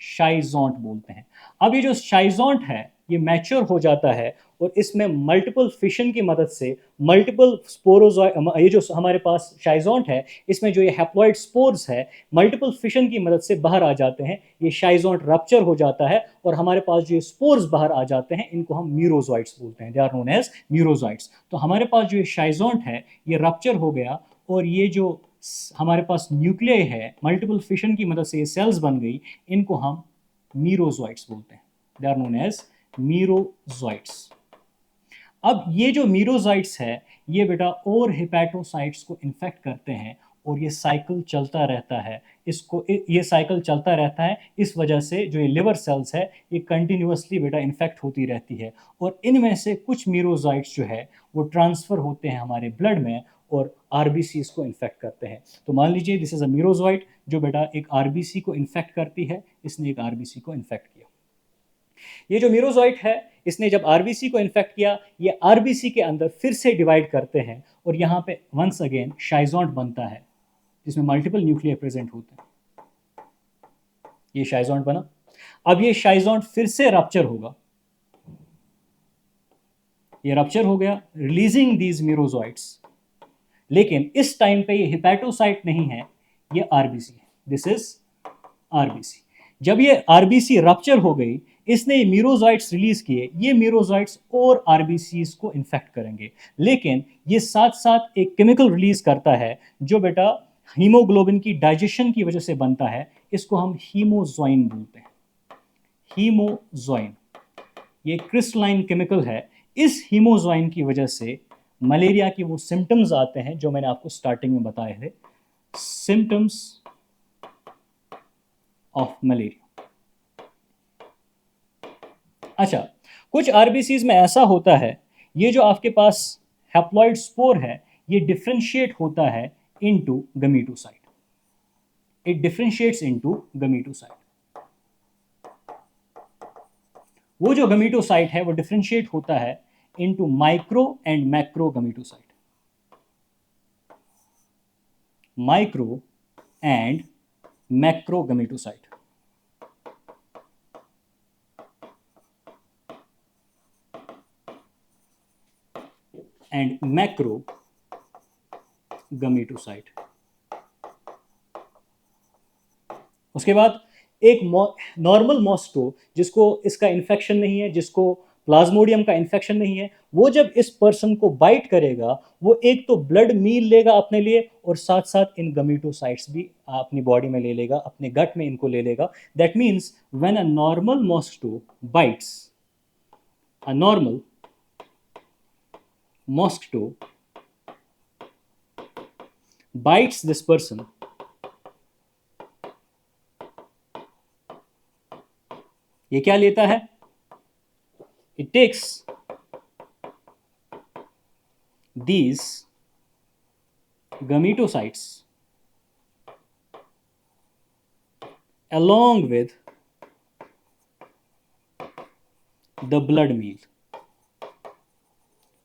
शाइजोंट बोलते हैं। अब ये जो शाइजोंट है ये मैच्योर हो जाता है और इसमें मल्टीपल फिशन की मदद से मल्टीपल स्पोरोजॉइट, ये जो हमारे पास शाइजोंट है इसमें जो ये हैप्लॉइड स्पोर्स है मल्टीपल फिशन की मदद से बाहर आ जाते हैं। ये शाइजोंट रप्चर हो जाता है और हमारे पास जो ये स्पोर्स बाहर आ जाते हैं इनको हम म्यूरोजॉइट्स बोलते हैं। They are known as merozoites. तो हमारे पास जो ये शाइजोंट है ये रप्चर हो गया और ये जो हमारे पास न्यूक्लियाई है मल्टीपल फिशन की मदद से ये सेल्स बन गई, इनको हम मीरोजॉइट्स बोलते हैं। They are known as merozoites. अब ये जो मीरोजॉइट्स है ये बेटा और हिपैटोसाइट्स को इन्फेक्ट करते हैं और ये साइकिल चलता रहता है। ये साइकिल चलता रहता है, इस वजह से जो ये लिवर सेल्स है ये कंटिन्यूअसली बेटा इन्फेक्ट होती रहती है, और इनमें से कुछ मीरोजॉइट्स जो है वो ट्रांसफ़र होते हैं हमारे ब्लड में और आरबीसीज को इन्फेक्ट करते हैं। तो मान लीजिए दिस इज अ मीरोजॉइट जो बेटा एक आरबीसी को इन्फेक्ट करती है, इसने एक आरबीसी को इन्फेक्ट किया। ये जो मीरोजॉइट है इसने जब आरबीसी को इन्फेक्ट किया, ये आरबीसी के अंदर फिर से डिवाइड करते हैं और यहाँ पे वंस अगेन शाइजोंट बनता है जिसमें मल्टीपल न्यूक्लियर प्रेजेंट होते हैं। ये शाइजोंट बना। अब ये शाइजोंट फिर से रप्चर होगा, ये रप्चर हो गया, रिलीजिंग दीज मीरोजोइट्स। लेकिन इस टाइम पे ये हिपैटोसाइट नहीं है, ये आरबीसी है। This is RBC. जब ये आरबीसी रप्चर हो गई, इसने ये मीरोजोइट्स रिलीज किए, ये मीरोजोइट्स और आरबीसीज को इन्फेक्ट करेंगे। लेकिन ये साथ साथ एक केमिकल रिलीज करता है जो बेटा हीमोग्लोबिन की डाइजेशन की वजह से बनता है, इसको हम हीमोजोइन बोलते हैं। हीमोजोइन ये क्रिस्टलाइन केमिकल है। इस हीमोजोइन की वजह से मलेरिया की वो सिम्टम्स आते हैं जो मैंने आपको स्टार्टिंग में बताए थे, सिम्टम्स ऑफ मलेरिया। अच्छा, कुछ आरबीसीज में ऐसा होता है, ये जो आपके पास हैप्लॉइड स्पोर है, ये डिफरेंशिएट होता है into gametocyte. It differentiates into gametocyte. वो जो गमीटोसाइट है वो डिफरेंशिएट होता है into micro and macro gametocyte. Micro and macro gametocyte. And macro gametocyte. उसके बाद एक नॉर्मल मॉस्को जिसको इसका इन्फेक्शन नहीं है, जिसको प्लाज्मोडियम का इन्फेक्शन नहीं है, वो जब इस पर्सन को बाइट करेगा, वो एक तो ब्लड मील लेगा अपने लिए और साथ साथ इन गमीटोसाइट्स भी अपनी बॉडी में ले लेगा, अपने गट में इनको ले लेगा। That means when a normal Moscow bytes, a normal mosquito bites this person, ये क्या लेता है? It takes these gametocytes along with the blood meal।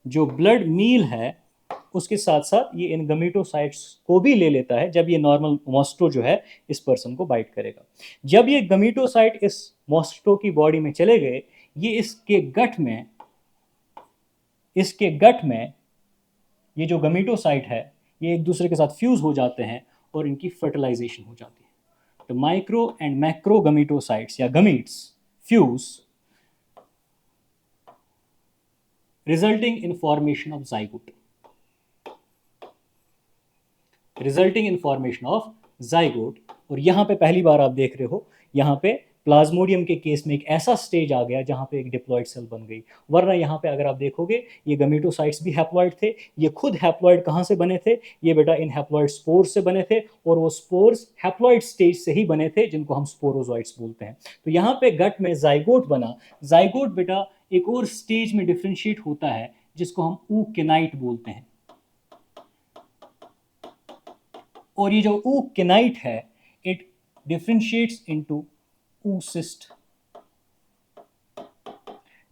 जो ब्लड मील है उसके साथ साथ ये इन गमीटोसाइट्स को भी ले लेता है जब ये नॉर्मल मॉस्किटो जो है इस पर्सन को बाइट करेगा। जब ये गमीटोसाइट इस मॉस्किटो की बॉडी में चले गए, ये इसके गट में ये जो गमीटोसाइट है ये एक दूसरे के साथ फ्यूज हो जाते हैं और इनकी फर्टिलाइजेशन हो जाती है। तो माइक्रो एंड मैक्रो गमीटोसाइट्स या gametes fuse, resulting in formation of zygote। resulting in formation of zygote। और यहाँ पे पहली बार आप देख रहे हो, यहाँ पे प्लाज्मोडियम के केस में एक ऐसा स्टेज आ गया जहाँ पे एक डिप्लॉइड सेल बन गई, वरना यहाँ पे अगर आप देखोगे ये गमीटोसाइट्स भी हैप्लॉइड थे। ये खुद हैप्लॉइड कहाँ से बने थे? ये बेटा इन हैप्लॉइड स्पोर्स से बने थे, और वो स्पोर्स हैप्लॉइड स्टेज से ही बने थे जिनको हम स्पोरोजॉइट्स बोलते हैं। तो यहाँ पे गट में जाइगोट बना। जाइगोट बेटा एक और स्टेज में डिफरेंशिएट होता है जिसको हम ऊकेनाइट बोलते हैं। और ये जो ऊकेनाइट है इट डिफरेंशिएट्स इनटू oocyst,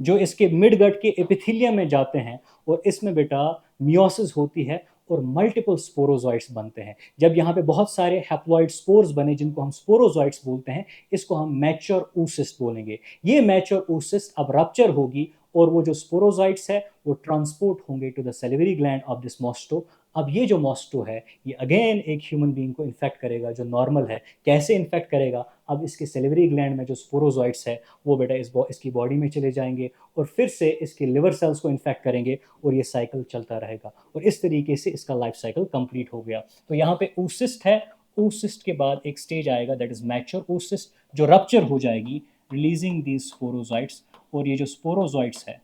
जो इसके मिड गट के एपिथेलियम में जाते हैं और इसमें बेटा मियोसिस होती है और मल्टीपल स्पोरोजॉइट्स बनते हैं। जब यहाँ पे बहुत सारे हैप्लॉइड स्पोर्स बने जिनको हम स्पोरोजॉइट्स बोलते हैं, इसको हम मैच्योर oocyst बोलेंगे। ये मैच्योर oocyst अब रप्चर होगी और वो जो स्पोरोजॉइट्स है वो ट्रांसपोर्ट होंगे to the salivary gland of this mosquito. अब ये जो मॉस्किटो है ये अगेन एक ह्यूमन बीइंग को इन्फेक्ट करेगा जो नॉर्मल है। कैसे इन्फेक्ट करेगा? अब इसके सेलिवरी ग्लैंड में जो स्पोरोजॉइट्स है वो बेटा इसकी बॉडी में चले जाएंगे और फिर से इसके लिवर सेल्स को इन्फेक्ट करेंगे और ये साइकिल चलता रहेगा, और इस तरीके से इसका लाइफ साइकिल कंप्लीट हो गया। तो यहाँ पे oocyst है, oocyst के बाद एक स्टेज आएगा दैट इज मैच्योर oocyst जो रप्चर हो जाएगी, रिलीजिंग दीज स्पोरोजॉइट्स। और ये जो स्पोरोजॉइट्स है,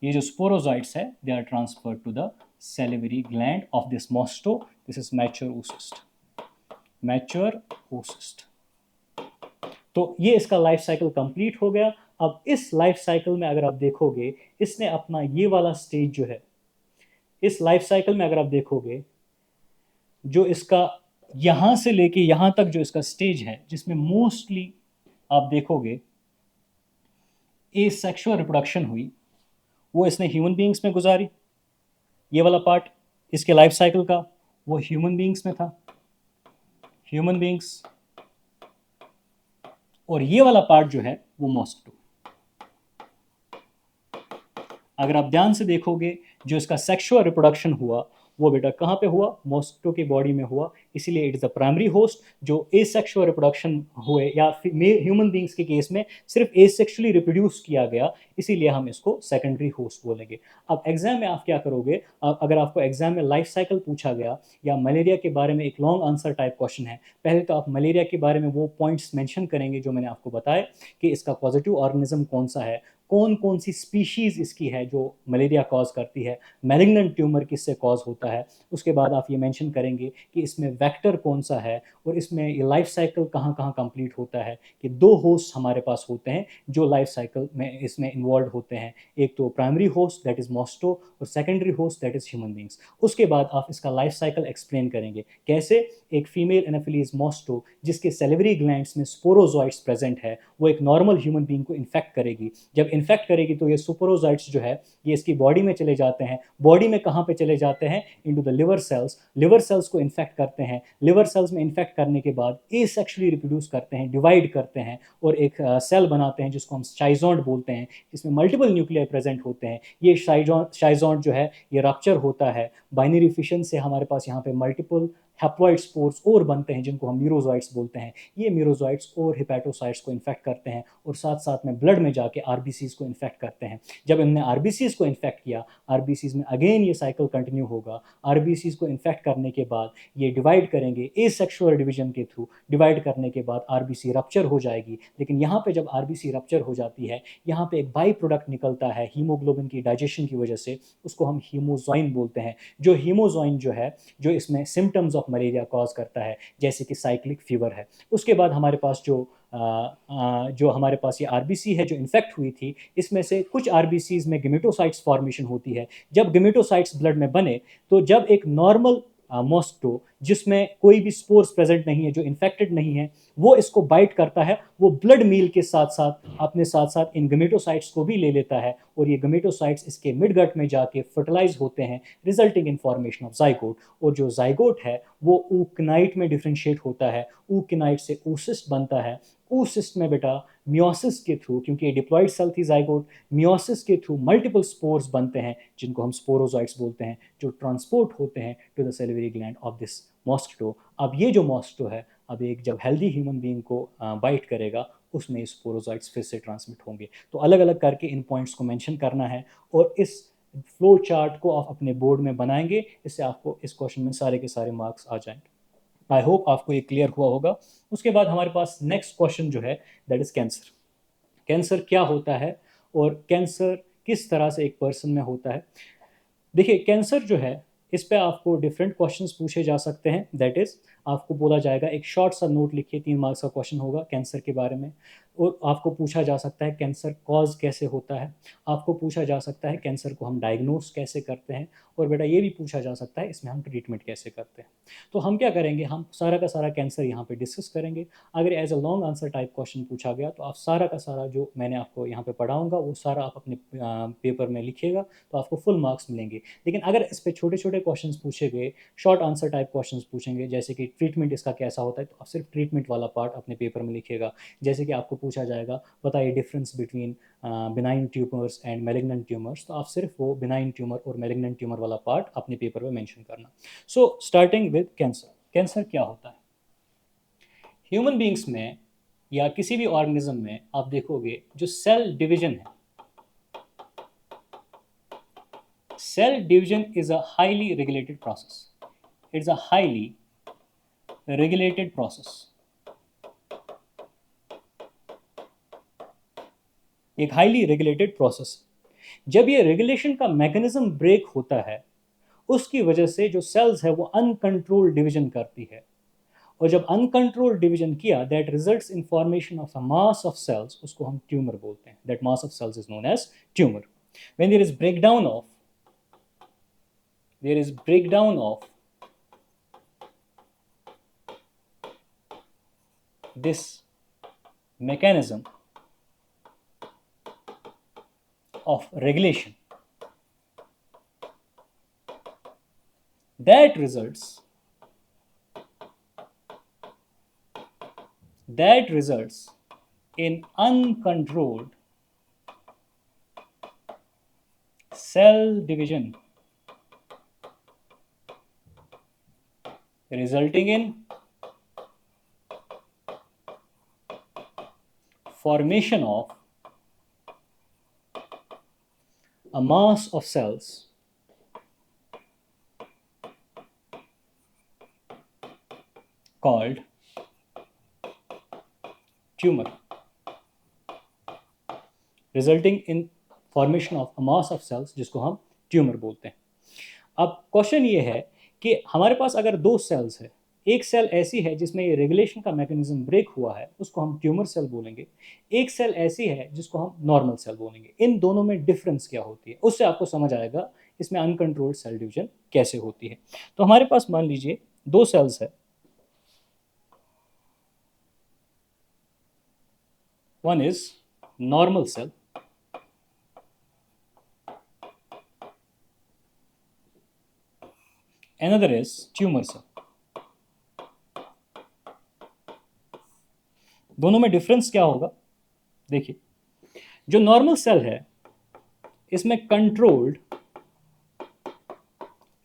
ये जो स्पोरोजॉइट्स है they are transferred to the salivary gland of this mosquito. This is mature oocyst। तो ये इसका लाइफ साइकिल कंप्लीट हो गया। अब इस लाइफ साइकिल में अगर आप देखोगे, इसने अपना ये वाला स्टेज जो है, इस लाइफ साइकिल में अगर आप देखोगे जो इसका यहाँ से लेके यहाँ तक जो इसका स्टेज है जिसमें मोस्टली आप देखोगे ए सेक्सुअल रिप्रोडक्शन हुई, वो इसने ह्यूमन बींग्स में गुजारी। ये वाला पार्ट इसके लाइफ साइकिल का वो ह्यूमन बींग्स में था, ह्यूमन बींग्स। और ये वाला पार्ट जो है वो मॉस्किटो। अगर आप ध्यान से देखोगे जो इसका सेक्सुअल रिप्रोडक्शन हुआ वो बेटा कहाँ पे हुआ, मॉस्किटो की बॉडी में हुआ। इसीलिए it is the primary host. जो एसेक्सुअल रिप्रोडक्शन हुए या ह्यूमन बींग्स के केस में सिर्फ एसेक्सुअली रिप्रोड्यूस किया गया, इसीलिए हम इसको सेकेंडरी होस्ट बोलेंगे। अब एग्जाम में आप क्या करोगे, अगर आपको एग्जाम में लाइफ साइकिल पूछा गया या मलेरिया के बारे में एक लॉन्ग आंसर टाइप क्वेश्चन है, पहले तो आप मलेरिया के बारे में वो पॉइंट्स मेंशन करेंगे जो मैंने आपको बताए कि इसका पॉजिटिव ऑर्गेनिज्म कौन सा है, कौन कौन सी स्पीशीज़ इसकी है जो मलेरिया कॉज करती है, मैलिग्नेंट ट्यूमर किससे कॉज होता है। उसके बाद आप ये मेंशन करेंगे कि इसमें वेक्टर कौन सा है और इसमें ये लाइफ साइकिल कहाँ कहाँ कंप्लीट होता है। कि दो होस्ट हमारे पास होते हैं जो लाइफ साइकिल में इसमें इन्वॉल्व होते हैं, एक तो प्राइमरी होस्ट दैट इज़ मॉस्टो और secondary host that is human beings. उसके बाद आप इसका लाइफ साइकिल एक्सप्लेन करेंगे कैसे एक फीमेल एनाफिलीज मॉस्टो जिसके सेलिवरी ग्लैंड्स में स्पोरोजोइट्स प्रेजेंट है, वो एक नॉर्मल ह्यूमन बींग को इन्फेक्ट करेगी। जब इन्फेक्ट करेगी तो ये स्पोरोजोइट्स जो है ये इसकी बॉडी में चले जाते हैं। बॉडी में कहाँ पे चले जाते हैं, into the liver cells. Liver cells को इन्फेक्ट करते हैं। लिवर सेल्स में इन्फेक्ट करने के बाद एसेक्सुअली रिप्रोड्यूस करते हैं, डिवाइड करते हैं और एक सेल बनाते हैं जिसको हम शाइजोन्ट बोलते हैं, जिसमें मल्टीपल न्यूक्लियाई प्रेजेंट होते हैं। ये शाइजोन्ट जो है ये रप्चर होता है बाइनरी फिशन से। हमारे पास यहाँ पे मल्टीपल हैप्लॉइड स्पोर्स और बनते हैं जिनको हम मीरोजोइट्स बोलते हैं। ये मीरोजोइट्स और हिपैटोसाइट्स को इन्फेक्ट करते हैं और साथ साथ में ब्लड में जाके आरबीसीज को इन्फेक्ट करते हैं। जब हमने आरबीसीज को इन्फेक्ट किया, आरबीसीज में अगेन ये साइकिल कंटिन्यू होगा। आरबीसीज को इन्फेक्ट करने के बाद ये डिवाइड करेंगे एसेक्सुअल डिवीजन के थ्रू। डिवाइड करने के बाद आरबीसी रप्चर हो जाएगी। लेकिन यहाँ पे जब आरबीसी रप्चर हो जाती है, यहाँ पे एक बाई प्रोडक्ट निकलता है हीमोग्लोबिन की डाइजेशन की वजह से, उसको हम हीमोजॉइन बोलते हैं। जो हीमोजॉइन जो है जो इसमें सिम्टम्स ऑफ मलेरिया कॉज करता है, जैसे कि साइक्लिक फीवर है। उसके बाद हमारे पास जो हमारे पास ये आरबीसी है जो इन्फेक्ट हुई थी, इसमें से कुछ आरबीसीज में गेमेटोसाइट्स फॉर्मेशन होती है। जब गेमेटोसाइट्स ब्लड में बने तो जब एक नॉर्मल मॉस्किटो जिसमें कोई भी स्पोर्स प्रेजेंट नहीं है, जो इन्फेक्टेड नहीं है, वो इसको बाइट करता है, वो ब्लड मील के साथ साथ अपने साथ साथ इन गेमेटोसाइट्स को भी ले लेता है और ये गेमेटोसाइट्स इसके मिड गट में जाके फर्टिलाइज होते हैं, resulting in formation of zygote. और जो जाइगोट है वो ऊकनाइट में डिफ्रेंशिएट होता है, ऊकनाइट से oocyst बनता है। oocyst में बेटा मियोसिस के थ्रू, क्योंकि ये डिप्लॉइड सेल थी जाइगोट, मियोसिस के थ्रू मल्टीपल स्पोर्स बनते हैं जिनको हम स्पोरोजोइट्स बोलते हैं, जो ट्रांसपोर्ट होते हैं to the salivary gland of this mosquito. अब ये जो मॉस्किटो है, अब एक जब हेल्दी ह्यूमन बीइंग को बाइट करेगा, उसमें स्पोरोजोइट्स फिर से ट्रांसमिट होंगे। तो अलग अलग करके इन पॉइंट्स को मेंशन करना है और इस फ्लो चार्ट को आप अपने बोर्ड में बनाएंगे, इससे आपको इस क्वेश्चन में सारे के सारे मार्क्स आ जाएंगे। आई होप आपको ये क्लियर हुआ होगा। उसके बाद हमारे पास नेक्स्ट क्वेश्चन जो है दैट इज कैंसर। कैंसर क्या होता है और कैंसर किस तरह से एक पर्सन में होता है। देखिए कैंसर जो है इस पे आपको डिफरेंट क्वेश्चंस पूछे जा सकते हैं। दैट इज आपको बोला जाएगा एक शॉर्ट सा नोट लिखिए, 3 मार्क्स का क्वेश्चन होगा कैंसर के बारे में। और आपको पूछा जा सकता है कैंसर कॉज कैसे होता है। आपको पूछा जा सकता है कैंसर को हम डायग्नोस कैसे करते हैं। और बेटा ये भी पूछा जा सकता है इसमें हम ट्रीटमेंट कैसे करते हैं। तो हम क्या करेंगे, हम सारा का सारा कैंसर यहाँ पे डिस्कस करेंगे। अगर as a long answer type question पूछा गया तो आप सारा का सारा जो मैंने आपको यहाँ पे पढ़ाऊंगा वो सारा आप अपने पेपर में लिखिएगा, तो आपको फुल मार्क्स मिलेंगे। लेकिन अगर इस पर छोटे छोटे क्वेश्चंस पूछे गए, शॉर्ट आंसर टाइप क्वेश्चंस पूछेंगे, जैसे कि ट्रीटमेंट इसका कैसा होता है, तो आप सिर्फ ट्रीटमेंट वाला पार्ट अपने पेपर में लिखिएगा। जैसे कि आपको पूछा जाएगा बताइए difference between benign tumours and malignant tumours, तो आप सिर्फ वो बिनाइन ट्यूमर और मैलिग्नेंट ट्यूमर वाला पार्ट अपने पेपर में मेंशन करना। So starting with cancer. Cancer क्या होता है ह्यूमन बींग्स में या किसी भी ऑर्गेनिज्म में, आप देखोगे जो सेल डिवीजन है, cell division is a highly regulated process. It's a highly regulated process. एक हाईली रेगुलेटेड प्रोसेस। जब ये रेगुलेशन का मैकेनिज्म ब्रेक होता है, उसकी वजह से जो सेल्स है वो अनकंट्रोल्ड डिवीजन करती है। और जब अनकंट्रोल्ड डिवीजन किया, that results in formation of a mass of cells, उसको हम ट्यूमर बोलते हैं। That mass of cells is known as tumour. When there is breakdown of there is breakdown of this mechanism of regulation that results in uncontrolled cell division, resulting in formation of a mass of cells called tumor, resulting in formation of a mass of cells, जिसको हम tumour बोलते हैं। अब question ये है कि हमारे पास अगर दो सेल्स है, एक सेल ऐसी है जिसमें ये रेगुलेशन का मैकेनिज्म ब्रेक हुआ है, उसको हम ट्यूमर सेल बोलेंगे। एक सेल ऐसी है जिसको हम नॉर्मल सेल बोलेंगे। इन दोनों में डिफरेंस क्या होती है, उससे आपको समझ आएगा इसमें अनकंट्रोल्ड सेल डिवीजन कैसे होती है। तो हमारे पास मान लीजिए दो सेल्स है, one is normal cell, another is tumor cell। दोनों में डिफरेंस क्या होगा, देखिए जो नॉर्मल सेल है इसमें कंट्रोल्ड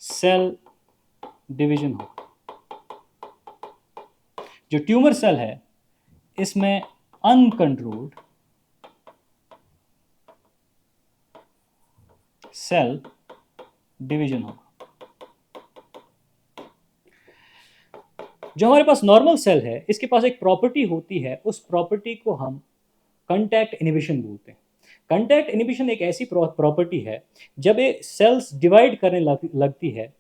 सेल डिवीजन होगा, जो ट्यूमर सेल है इसमें अनकंट्रोल्ड सेल डिवीजन होगा। जो हमारे पास नॉर्मल सेल है इसके पास एक प्रॉपर्टी होती है, उस प्रॉपर्टी को हम कांटेक्ट इनहिबिशन बोलते हैं। कांटेक्ट इनहिबिशन एक ऐसी प्रॉपर्टी है जब ये सेल्स डिवाइड करने लगती है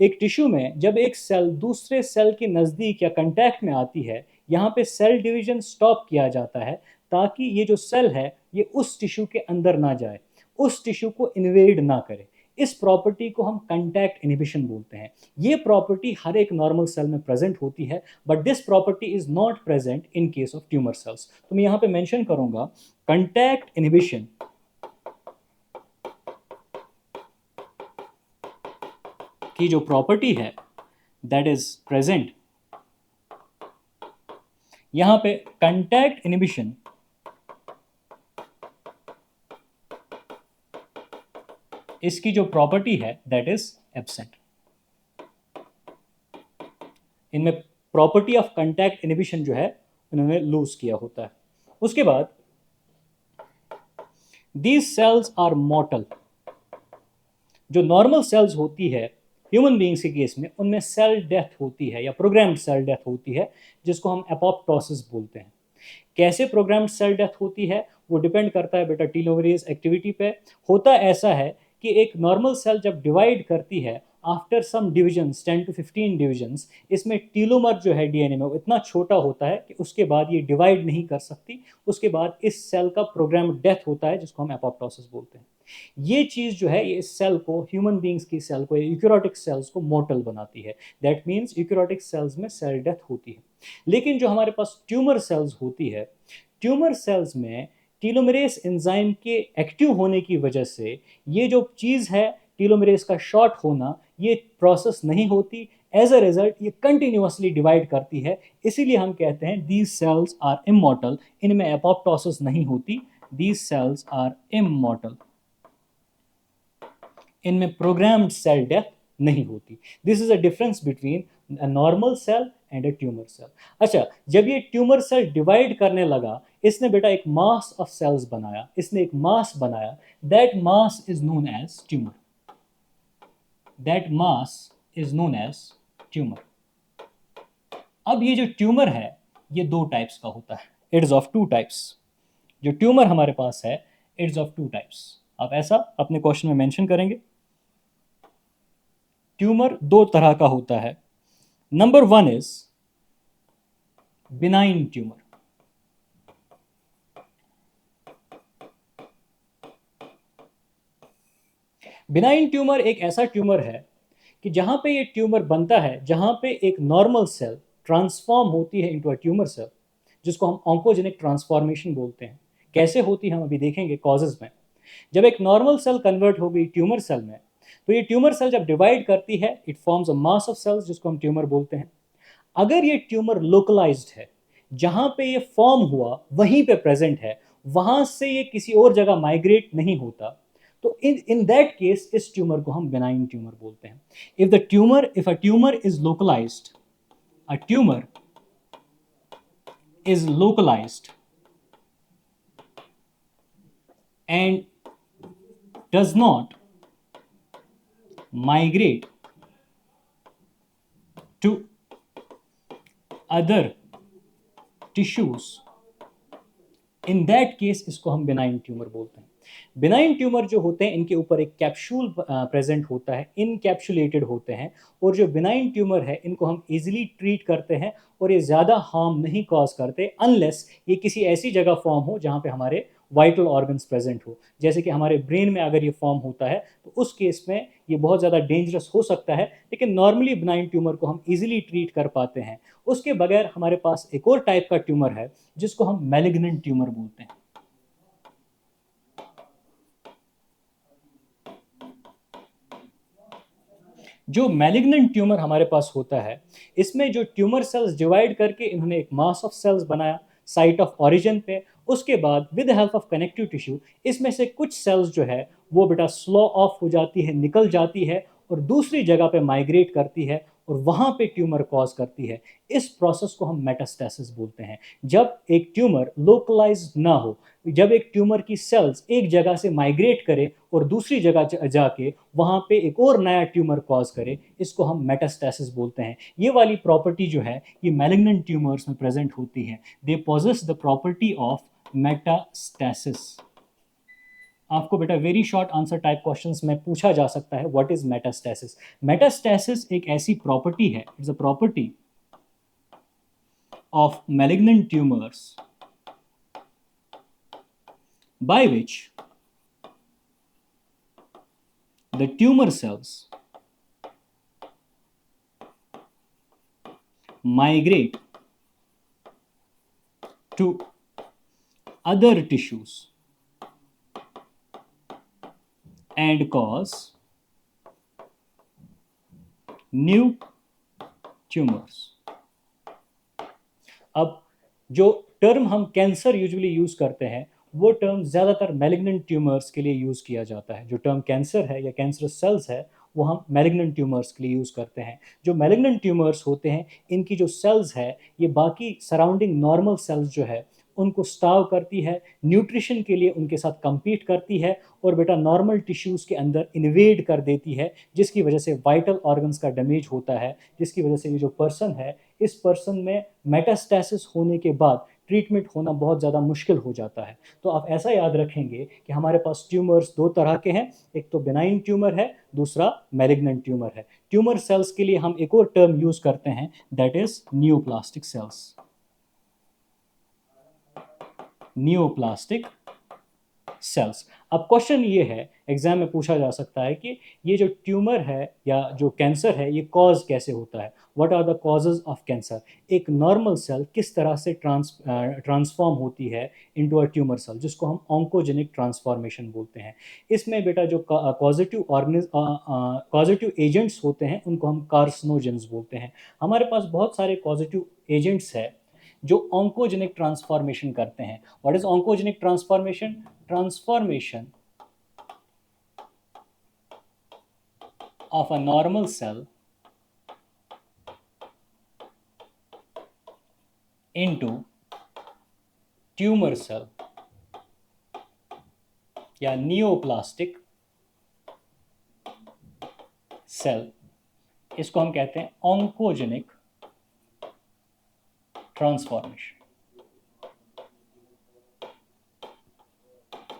एक टिश्यू में, जब एक सेल दूसरे सेल के नज़दीक या कांटेक्ट में आती है, यहाँ पे सेल डिवीजन स्टॉप किया जाता है ताकि ये जो सेल है ये उस टिश्यू के अंदर ना जाए, उस टिश्यू को इन्वेड ना करे। इस प्रॉपर्टी को हम कांटेक्ट इनहिबिशन बोलते हैं। ये प्रॉपर्टी हर एक नॉर्मल सेल में प्रेजेंट होती है, but this property is not present in case of tumour cells. तो मैं यहाँ पे मेंशन करूंगा कांटेक्ट इनहिबिशन की जो प्रॉपर्टी है दैट इज प्रेजेंट, यहां पे कांटेक्ट इनहिबिशन इसकी जो प्रॉपर्टी है दैट इज एब्सेंट। इनमें प्रॉपर्टी ऑफ कांटेक्ट इनहिबिशन जो है उन्होंने लूज किया होता है। उसके बाद दीज सेल्स आर मॉर्टल। जो नॉर्मल सेल्स होती है ह्यूमन बीइंग्स के केस में, उनमें सेल डेथ होती है या प्रोग्राम्ड सेल डेथ होती है, जिसको हम एपोप्टोसिस बोलते हैं। कैसे प्रोग्राम्ड सेल डेथ होती है वो डिपेंड करता है बेटा टीलोमरेज एक्टिविटी पे। होता ऐसा है कि एक नॉर्मल सेल जब डिवाइड करती है after some divisions 10 to 15 divisions, इसमें टीलोमर जो है डीएनए में वो इतना छोटा होता है कि उसके बाद ये डिवाइड नहीं कर सकती। उसके बाद इस सेल का प्रोग्राम डेथ होता है, जिसको हम एपोप्टोसिस बोलते हैं। ये चीज़ जो है ये इस सेल को, ह्यूमन बींग्स की सेल को, यूकैरियोटिक सेल्स को मोर्टल बनाती है। दैट मीन्स यूकैरियोटिक सेल्स में सेल डेथ होती है। लेकिन जो हमारे पास ट्यूमर सेल्स होती है, ट्यूमर सेल्स में टीलोमरेज एंजाइम के एक्टिव होने की वजह से ये जो चीज़ है टीलोमरेज का शॉर्ट होना, ये प्रोसेस नहीं होती। एज अ रिजल्ट ये कंटिन्यूअसली डिवाइड करती है। इसीलिए हम कहते हैं दीज सेल्स आर इमॉर्टल। इनमें एपोप्टोसिस नहीं होती, दीज सेल्स आर इमॉर्टल। इनमें प्रोग्राम्ड सेल डेथ नहीं होती। This is a difference between a normal cell and a tumour cell. अच्छा, जब ये ट्यूमर सेल डिवाइड करने लगा, इसने बेटा एक मास ऑफ सेल्स बनाया, इसने एक मास बनाया। That mass is known as tumour. That mass is known as tumour. अब ये जो ट्यूमर है ये दो टाइप्स का होता है, it is of two types. जो ट्यूमर हमारे पास है it is of two types. आप ऐसा अपने क्वेश्चन में मेंशन करेंगे। ट्यूमर दो तरह का होता है। Number one is benign tumour. Benign tumour एक ऐसा ट्यूमर है कि जहां पे ये ट्यूमर बनता है, जहां पे एक नॉर्मल सेल ट्रांसफॉर्म होती है इनटू अ ट्यूमर सेल, जिसको हम ऑन्कोजेनिक ट्रांसफॉर्मेशन बोलते हैं। कैसे होती है हम अभी देखेंगे कॉजेज में। जब एक नॉर्मल सेल कन्वर्ट हो गई ट्यूमर सेल में, तो ये ट्यूमर सेल जब डिवाइड करती है, it forms a mass of cells जिसको हम ट्यूमर बोलते हैं। अगर ये ट्यूमर लोकलाइज्ड है, जहां पे ये फॉर्म हुआ वहीं पे प्रेजेंट है, वहां से ये किसी और जगह माइग्रेट नहीं होता, तो इन दैट केस इस ट्यूमर को हम बेनाइन ट्यूमर बोलते हैं। If a tumour is localised, a tumour is localised and does not migrate to other tissues, in that case इसको हम बिनाइन ट्यूमर बोलते हैं। बिनाइन ट्यूमर जो होते हैं इनके ऊपर एक कैप्सूल प्रेजेंट होता है, इनकैप्सुलेटेड होते हैं, और जो बिनाइन ट्यूमर है इनको हम इजीली ट्रीट करते हैं और ये ज़्यादा हार्म नहीं कॉज करते, अनलेस ये किसी ऐसी जगह फॉर्म हो जहाँ पे हमारे वाइटल ऑर्गन्स प्रेजेंट हो। जैसे कि हमारे ब्रेन में अगर ये फॉर्म होता है तो उस केस में ये बहुत ज़्यादा डेंजरस हो सकता है, लेकिन नॉर्मली बिनाइन ट्यूमर को हम इजीली ट्रीट कर पाते हैं। उसके बगैर हमारे पास एक और टाइप का ट्यूमर है जिसको हम मैलिग्नेंट ट्यूमर बोलते हैं। जो मैलिग्नेंट ट्यूमर हमारे पास होता है, इसमें जो ट्यूमर सेल्स डिवाइड करके इन्होंने एक मास ऑफ सेल्स बनाया साइट ऑफ ओरिजिन पे, उसके बाद with help of connective tissue इसमें से कुछ सेल्स जो है वो बेटा स्लो ऑफ हो जाती है, निकल जाती है और दूसरी जगह पे माइग्रेट करती है और वहाँ पे ट्यूमर कॉज करती है। इस प्रोसेस को हम मेटास्टेसिस बोलते हैं। जब एक ट्यूमर लोकलाइज ना हो, जब एक ट्यूमर की सेल्स एक जगह से माइग्रेट करे और दूसरी जगह जाके वहाँ पे एक और नया ट्यूमर कॉज करे, इसको हम मेटास्टेसिस बोलते हैं। ये वाली प्रॉपर्टी जो है ये मैलिग्नेंट ट्यूमर्स में प्रेजेंट होती है। They possess the property of metastasis. आपको बेटा very short answer type questions में पूछा जा सकता है, व्हाट इज मेटास्टेसिस। मेटास्टेसिस एक ऐसी प्रॉपर्टी है, it's a property of malignant tumours by which the tumor cells migrate to other tissues and cause new tumors। अब जो टर्म हम कैंसर यूजुअली यूज करते हैं वो टर्म ज़्यादातर मैलिग्नेंट ट्यूमर्स के लिए यूज़ किया जाता है। जो टर्म कैंसर है या कैंसरस सेल्स है वो हम मैलिग्नेंट ट्यूमर्स के लिए यूज़ करते हैं। जो मैलिग्नेंट ट्यूमर्स होते हैं इनकी जो सेल्स है ये बाकी सराउंडिंग नॉर्मल सेल्स जो है उनको स्टाव करती है, न्यूट्रिशन के लिए उनके साथ compete करती है और बेटा नॉर्मल टिश्यूज़ के अंदर इन्वेड कर देती है, जिसकी वजह से वाइटल ऑर्गन्स का डैमेज होता है, जिसकी वजह से ये जो पर्सन है इस पर्सन में मेटास्टेसिस होने के बाद ट्रीटमेंट होना बहुत ज़्यादा मुश्किल हो जाता है। तो आप ऐसा याद रखेंगे कि हमारे पास ट्यूमर्स दो तरह के हैं, एक तो बेनाइन ट्यूमर है, दूसरा मैलिग्नेंट ट्यूमर है। ट्यूमर सेल्स के लिए हम एक और टर्म यूज़ करते हैं, that is neoplastic cells. Neoplastic cells. अब क्वेश्चन ये है, एग्जाम में पूछा जा सकता है कि ये जो ट्यूमर है या जो कैंसर है ये कॉज कैसे होता है, what are the causes of cancer. एक नॉर्मल सेल किस तरह से ट्रांसफॉर्म होती है इनटू अ ट्यूमर सेल, जिसको हम ऑन्कोजेनिक ट्रांसफॉर्मेशन बोलते हैं। इसमें बेटा जो पॉजिटिव एजेंट्स होते हैं उनको हम कार्सिनोजेंस बोलते हैं। हमारे पास बहुत सारे पॉजिटिव एजेंट्स हैं जो ऑन्कोजेनिक ट्रांसफॉर्मेशन करते हैं। What is oncogenic transformation? Transformation of a normal cell into tumor cell या नियोप्लास्टिक सेल, इसको हम कहते हैं ऑन्कोजेनिक ट्रांसफॉर्मेशन।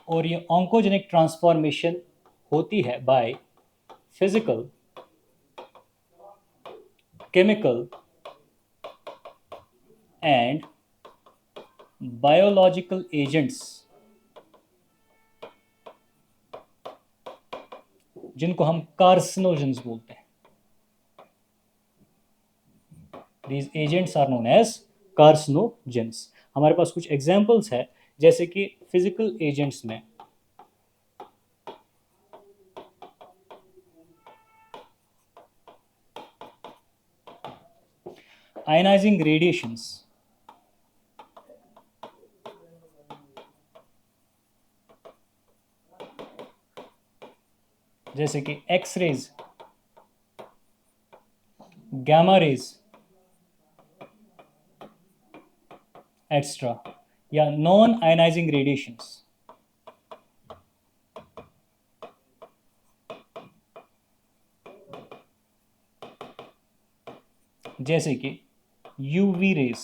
और ये ऑन्कोजेनिक ट्रांसफॉर्मेशन होती है by physical, chemical and biological agents, जिनको हम कार्सिनोजेंस बोलते हैं। These agents are known as carcinogens। हमारे पास कुछ एग्जाम्पल्स है, जैसे कि फिजिकल एजेंट्स में आयनाइजिंग रेडिएशंस, जैसे कि X rays, gamma rays extra, या नॉन आयनाइजिंग रेडिएशंस, जैसे कि UV rays.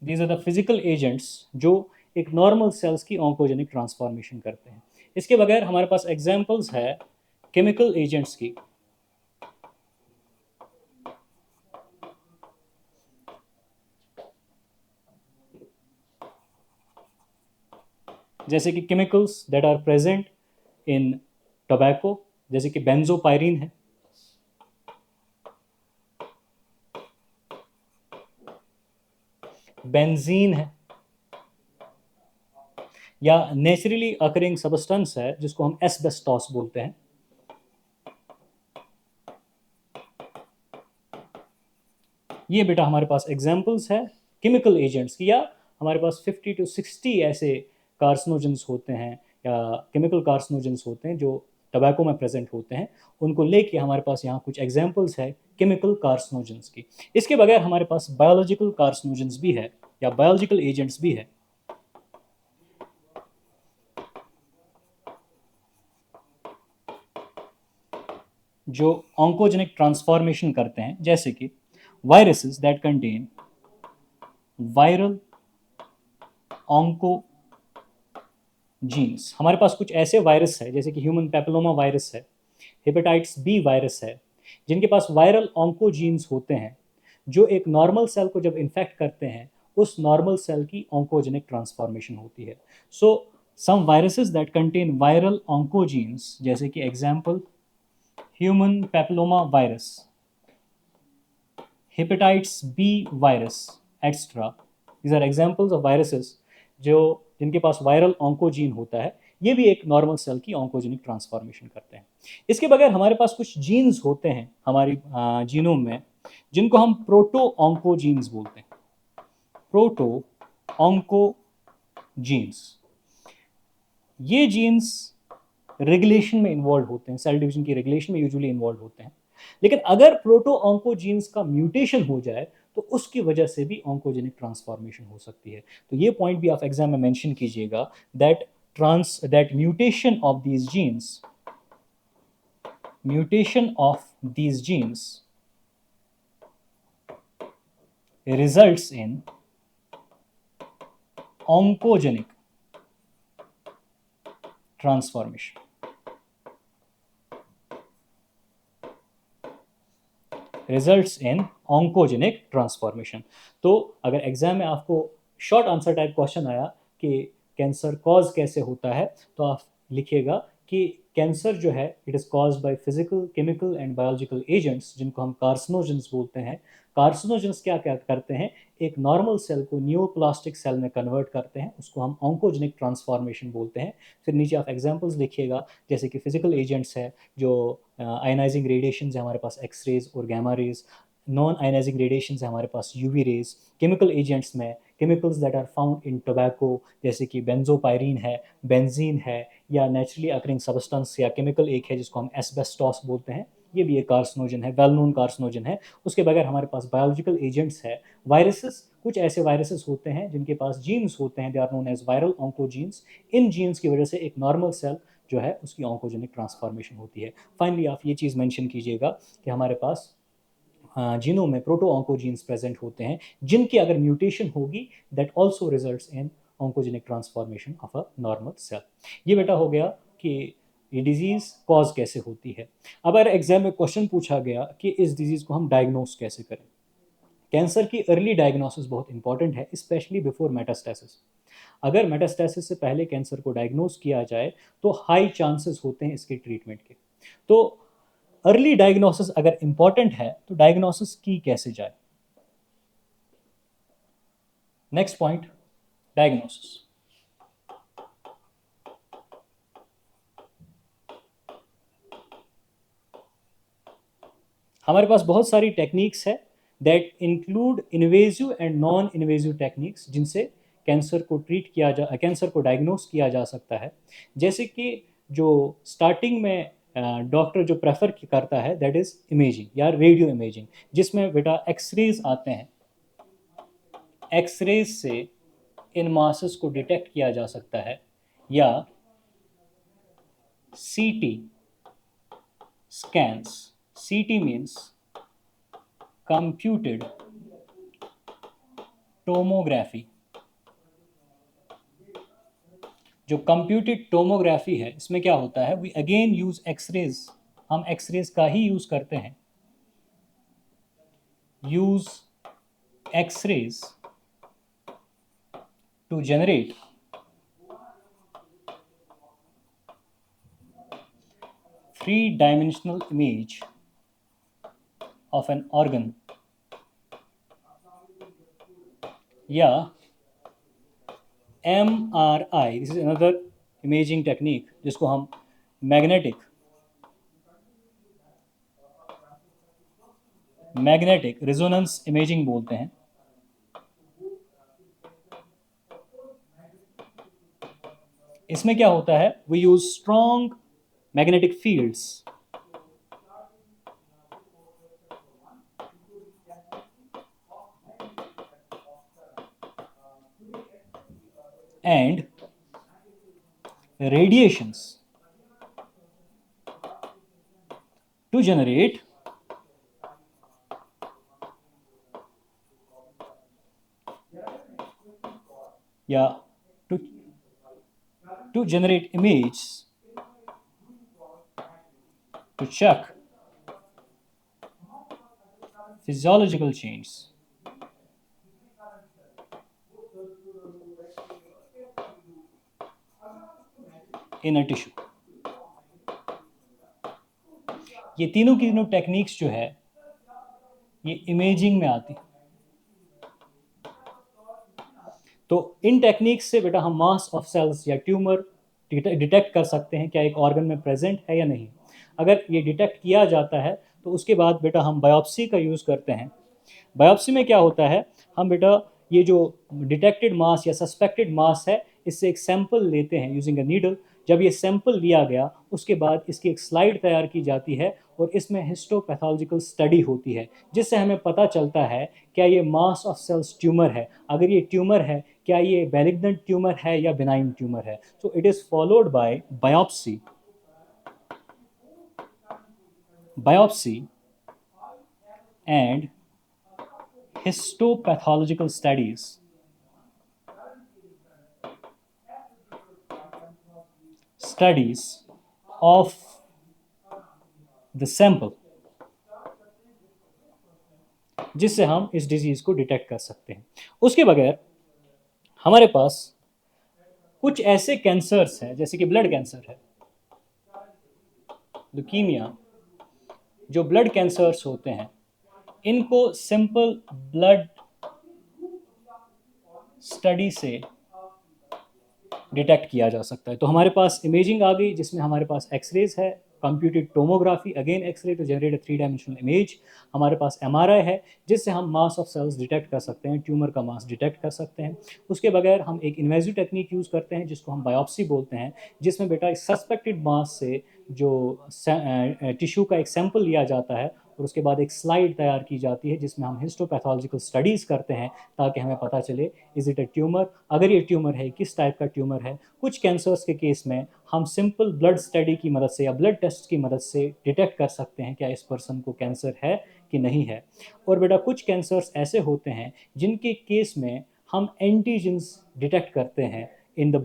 These are the physical agents जो एक नॉर्मल सेल्स की ऑन्कोजेनिक ट्रांसफॉर्मेशन करते हैं। इसके बगैर हमारे पास एग्जाम्पल्स है केमिकल एजेंट्स की, जैसे कि chemicals that are present in tobacco, जैसे कि बेंजोपायरिन है, बेंजीन है, या नेचुरली अकरिंग सब्सटेंस है जिसको हम एस्बेस्टॉस बोलते हैं। ये बेटा हमारे पास एग्जाम्पल्स है केमिकल एजेंट्स की, या हमारे पास 50 to 60 ऐसे कार्सनोजेंस होते हैं या केमिकल कार्सनोजेंस होते हैं जो टबैको में प्रेजेंट होते हैं। उनको लेके हमारे पास यहाँ कुछ एग्जाम्पल्स है केमिकल कार्सनोजेंस की। इसके बगैर हमारे पास बायोलॉजिकल कार्सनोजेंस भी है या बायोलॉजिकल एजेंट्स भी है जो ऑन्कोजेनिक ट्रांसफॉर्मेशन करते हैं, जैसे कि viruses that contain viral oncogenes. हमारे पास कुछ ऐसे वायरस है जैसे कि ह्यूमन पेपिलोमा वायरस है, हेपेटाइटिस बी वायरस है, जिनके पास वायरल ऑन्कोजीन्स होते हैं जो एक नॉर्मल सेल को जब इन्फेक्ट करते हैं उस नॉर्मल सेल की ऑन्कोजेनिक ट्रांसफॉर्मेशन होती है। So some viruses that contain viral oncogenes, जैसे कि example human papilloma virus, hepatitis B virus extra, these are examples of viruses जो जिनके पास वायरल ऑन्कोजीन होता है। ये भी एक नॉर्मल सेल की ऑन्कोजेनिक ट्रांसफॉर्मेशन करते हैं। इसके बगैर हमारे पास कुछ जीन्स होते हैं हमारी जीनोम में जिनको हम प्रोटो ऑन्कोजीन्स बोलते हैं। प्रोटो ऑन्कोजीन्स, ये जीन्स रेगुलेशन में इन्वॉल्व होते हैं, सेल डिवीजन की रेगुलेशन में यूजुअली इन्वॉल्व होते हैं। लेकिन अगर प्रोटो ऑन्कोजीन्स का म्यूटेशन हो जाए तो उसकी वजह से भी ऑन्कोजेनिक ट्रांसफॉर्मेशन हो सकती है। तो ये पॉइंट भी आप एग्जाम में मेंशन कीजिएगा that mutation of these genes results in oncogenic transformation। Results in oncogenic transformation. तो अगर एग्जाम में आपको शॉर्ट आंसर टाइप क्वेश्चन आया कि कैंसर कॉज कैसे होता है, तो आप लिखिएगा कि कैंसर जो है it is cause by physical, chemical and biological agents जिनको हम कार्सिनोजेंस बोलते हैं। कार्सिनोजेंस क्या क्या करते हैं, एक नॉर्मल सेल को न्यूप्लास्टिक सेल में कन्वर्ट करते हैं, उसको हम ऑन्कोजेनिक ट्रांसफॉर्मेशन बोलते हैं। फिर नीचे आप एग्जांपल्स लिखिएगा, जैसे कि फिजिकल एजेंट्स है जो आयनाइजिंग रेडिएशन है हमारे पास एक्स रेज और gamma rays, non ionising radiation है हमारे पास यूवी रेज। केमिकल एजेंट्स में chemicals that are found in tobacco जैसे कि बेंजोपायरिन है, बेंजीन है, या नेचुरली अकरिंग सब्सटेंस या केमिकल एक है जिसको हम एस्बेस्टॉस बोलते हैं, ये भी एक कार्सिनोजन है, वेल नोन कार्सिनोजन है। उसके बगैर हमारे पास बायोलॉजिकल एजेंट्स है वायरसेस। कुछ ऐसे वायरसेस होते हैं जिनके पास जीन्स होते हैं, they are known as viral oncogenes. इन जीन्स की वजह से एक नॉर्मल सेल जो है उसकी ऑन्कोजेनिक ट्रांसफॉर्मेशन होती है। फाइनली आप ये चीज़ मेंशन कीजिएगा कि हमारे पास जीनों में प्रोटो ऑन्कोजीन्स प्रेजेंट होते हैं जिनकी अगर म्यूटेशन होगी that also results in oncogenic transformation of a normal cell. ये बेटा हो गया कि ये डिजीज़ कॉज कैसे होती है। अब अगर एग्जाम में क्वेश्चन पूछा गया कि इस डिजीज़ को हम डायग्नोस कैसे करें, कैंसर की अर्ली डायग्नोसिस बहुत इंपॉर्टेंट है, स्पेशली बिफोर मेटास्टेसिस। अगर मेटास्टेसिस से पहले कैंसर को डायग्नोस किया जाए तो हाई चांसेस होते हैं इसके ट्रीटमेंट के। तो अर्ली डायग्नोसिस अगर इंपॉर्टेंट है तो डायग्नोसिस की कैसे जाए। Next point, diagnosis. हमारे पास बहुत सारी टेक्निक्स है that include invasive and non invasive techniques, जिनसे कैंसर को डायग्नोस किया जा सकता है। जैसे कि जो स्टार्टिंग में डॉक्टर जो प्रेफर करता है दैट इज इमेजिंग या रेडियो इमेजिंग, जिसमें बेटा एक्सरेज आते हैं। एक्सरेज से इन मासेस को डिटेक्ट किया जा सकता है, या सीटी scans. CT means computed tomography। जो कंप्यूटेड टोमोग्राफी है, इसमें क्या होता है, वी अगेन यूज एक्सरेज, हम एक्सरेज का ही यूज करते हैं। Use X rays to generate three-dimensional image of an organ, या MRI, this is another imaging technique जिसको हम मैग्नेटिक रेजोनेंस इमेजिंग बोलते हैं। इसमें क्या होता है, we use strong magnetic fields and radiations to generate to generate images to check physiological changes in a tissue। ये तीनों की तीनों टेक्निक्स जो है ये इमेजिंग में आती। तो इन टेक्निक्स से बेटा हम मास ऑफ सेल्स या ट्यूमर डिटेक्ट कर सकते हैं क्या एक ऑर्गन में प्रेजेंट है या नहीं। अगर ये डिटेक्ट किया जाता है तो उसके बाद बेटा हम बायोप्सी का यूज़ करते हैं। बायोप्सी में क्या होता है, हम बेटा ये जो डिटेक्टेड मास या सस्पेक्टेड मास है, इससे एक सैंपल लेते हैं यूजिंग अ नीडल। जब ये सैंपल लिया गया उसके बाद इसकी एक स्लाइड तैयार की जाती है और इसमें हिस्टोपैथोलॉजिकल स्टडी होती है, जिससे हमें पता चलता है क्या ये मास ऑफ सेल्स ट्यूमर है। अगर ये ट्यूमर है, क्या ये बेलिग्नेंट ट्यूमर है या बिनाइन ट्यूमर है। So it is followed by biopsy. Biopsy and histopathological studies of the sample, जिससे हम इस डिजीज को डिटेक्ट कर सकते हैं। उसके बगैर हमारे पास कुछ ऐसे कैंसर्स हैं जैसे कि ब्लड कैंसर है, ल्यूकीमिया, जो ब्लड कैंसर्स होते हैं, इनको सिंपल ब्लड स्टडी से डिटेक्ट किया जा सकता है। तो हमारे पास इमेजिंग आ गई जिसमें हमारे पास एक्सरेज है, computed tomography again X ray to generate a three dimensional image, हमारे पास एमआरआई है जिससे हम मास ऑफ सेल्स डिटेक्ट कर सकते हैं, ट्यूमर का मास डिटेक्ट कर सकते हैं। उसके बगैर हम एक इन्वेजिव टेक्निक यूज़ करते हैं जिसको हम बायोप्सी बोलते हैं, जिसमें बेटा सस्पेक्टेड मास से जो टिश्यू का एक सैंपल लिया जाता है और उसके बाद एक स्लाइड तैयार की जाती है जिसमें हम हिस्टोपैथोलॉजिकल स्टडीज़ करते हैं ताकि हमें पता चले इज इट अ ट्यूमर, अगर ये ट्यूमर है किस टाइप का ट्यूमर है। कुछ कैंसर्स के केस में हम सिंपल ब्लड स्टडी की मदद से या ब्लड टेस्ट की मदद से डिटेक्ट कर सकते हैं क्या इस पर्सन को कैंसर है कि नहीं है। और बेटा कुछ कैंसर्स ऐसे होते हैं जिनके केस में हम एंटीजेंस डिटेक्ट करते हैं इन द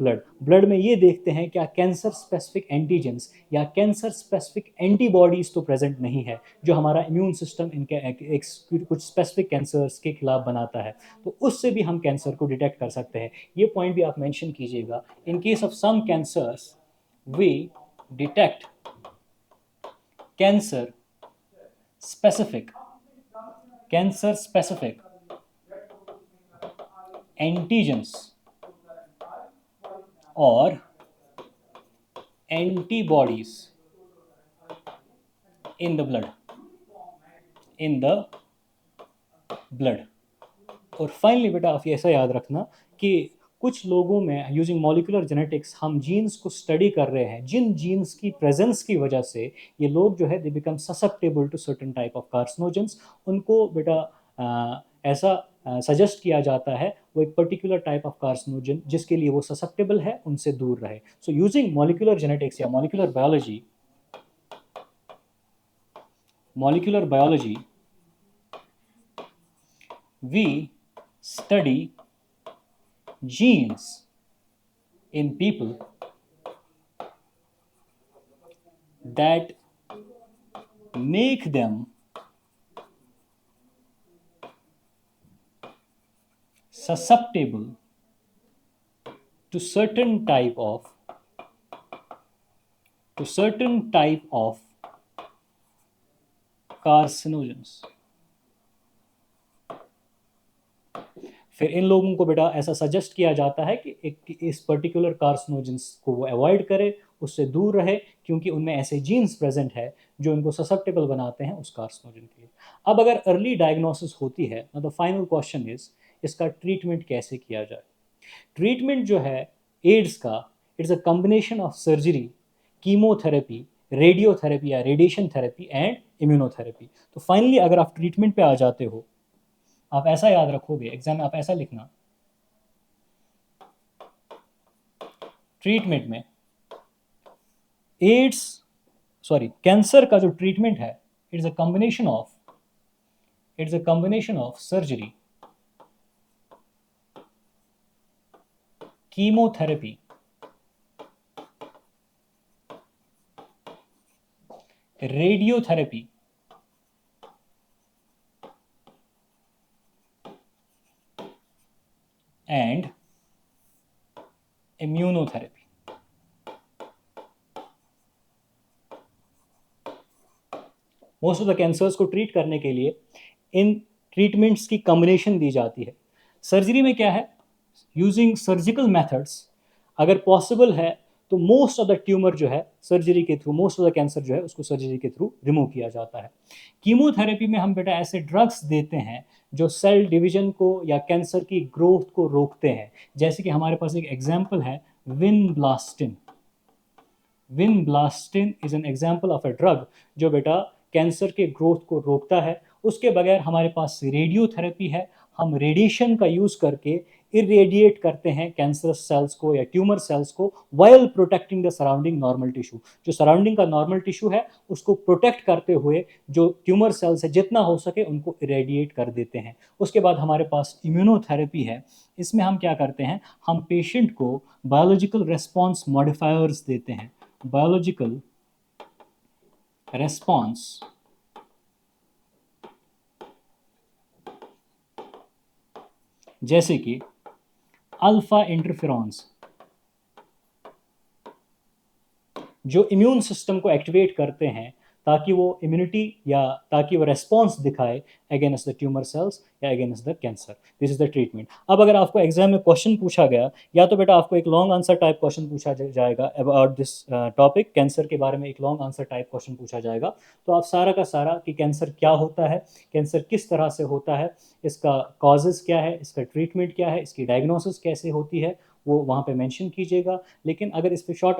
ब्लड में ये देखते हैं क्या कैंसर स्पेसिफिक एंटीजेंस या कैंसर स्पेसिफिक एंटीबॉडीज तो प्रेजेंट नहीं है जो हमारा इम्यून सिस्टम इनके कुछ स्पेसिफिक कैंसर्स के खिलाफ बनाता है। तो उससे भी हम कैंसर को डिटेक्ट कर सकते हैं। ये पॉइंट भी आप मेंशन कीजिएगा। In case of some cancers we detect cancer specific antigens और एंटीबॉडीज इन द ब्लड। और फाइनली बेटा आप ऐसा याद रखना कि कुछ लोगों में यूजिंग मॉलिक्यूलर जेनेटिक्स हम जीन्स को स्टडी कर रहे हैं, जिन जीन्स की प्रेजेंस की वजह से ये लोग जो है they become susceptible to certain type of carcinogens. उनको बेटा ऐसा सजेस्ट किया जाता है वो एक पर्टिकुलर टाइप ऑफ कार्सिनोजन जिसके लिए वो ससेप्टेबल है उनसे दूर रहे। सो यूजिंग मॉलिक्यूलर जेनेटिक्स या molecular biology we study genes in people that make them susceptible to certain type of carcinogens। फिर इन लोगों को बेटा ऐसा सजेस्ट किया जाता है कि इस पर्टिकुलर कार्सिनोजेंस को वो अवॉइड करे, उससे दूर रहे, क्योंकि उनमें ऐसे जीन्स प्रेजेंट है जो उनको ससेप्टेबल बनाते हैं उस कार्सिनोजन के लिए। अब अगर अर्ली डायग्नोसिस होती है ना, द फाइनल क्वेश्चन इज इसका ट्रीटमेंट कैसे किया जाए। ट्रीटमेंट जो है एड्स का, it's a combination of surgery, chemotherapy, radiotherapy या रेडिएशन थेरेपी एंड इम्यूनोथेरेपी। तो फाइनली अगर आप ट्रीटमेंट पे आ जाते हो, आप ऐसा याद रखोगे, एग्जाम में आप ऐसा लिखना, ट्रीटमेंट में कैंसर का जो ट्रीटमेंट है it's a combination of surgery, chemotherapy, radiotherapy and immunotherapy. Most of the cancers को ट्रीट करने के लिए इन ट्रीटमेंट्स की कॉम्बिनेशन दी जाती है। सर्जरी में क्या है, यूजिंग सर्जिकल मेथड्स अगर पॉसिबल है तो मोस्ट ऑफ द ट्यूमर जो है सर्जरी के through, most of the cancer जो है उसको सर्जरी के थ्रू रिमूव किया जाता है। कीमोथेरेपी में हम बेटा ऐसे ड्रग्स देते हैं जो सेल डिवीजन को या कैंसर की ग्रोथ को रोकते हैं। जैसे कि हमारे पास एक एग्जाम्पल है vinblastine. Vinblastine is an example of a drug जो बेटा कैंसर के ग्रोथ को रोकता है। उसके बगैर हमारे पास रेडियोथेरेपी है, हम रेडिएशन का यूज़ करके इरेडिएट करते हैं कैंसरस सेल्स को या ट्यूमर सेल्स को, while protecting the surrounding normal tissue. जो सराउंडिंग का नॉर्मल टिश्यू है उसको प्रोटेक्ट करते हुए जो ट्यूमर सेल्स है जितना हो सके उनको इरेडिएट कर देते हैं। उसके बाद हमारे पास इम्यूनोथेरेपी है। इसमें हम क्या करते हैं, हम पेशेंट को बायोलॉजिकल रेस्पॉन्स मॉडिफायर्स देते हैं। बायोलॉजिकल रेस्पॉन्स जैसे कि अल्फा इंटरफेरॉन्स जो इम्यून सिस्टम को एक्टिवेट करते हैं ताकि वो इम्यूनिटी या ताकि वो रेस्पॉन्स दिखाए अगेंस्ट द ट्यूमर सेल्स या against the cancer. This is the treatment. अब अगर आपको एग्जाम में क्वेश्चन पूछा गया, या तो बेटा आपको एक लॉन्ग आंसर टाइप क्वेश्चन पूछा जाएगा अबाउट दिस टॉपिक, कैंसर के बारे में एक लॉन्ग आंसर टाइप क्वेश्चन पूछा जाएगा, तो आप सारा का सारा कि कैंसर क्या होता है, कैंसर किस तरह से होता है, इसका कॉजेज़ क्या है, इसका ट्रीटमेंट क्या है, इसकी डायग्नोसिस कैसे होती है, वो वहाँ पे मेंशन कीजिएगा। लेकिन अगर इस पे शॉर्ट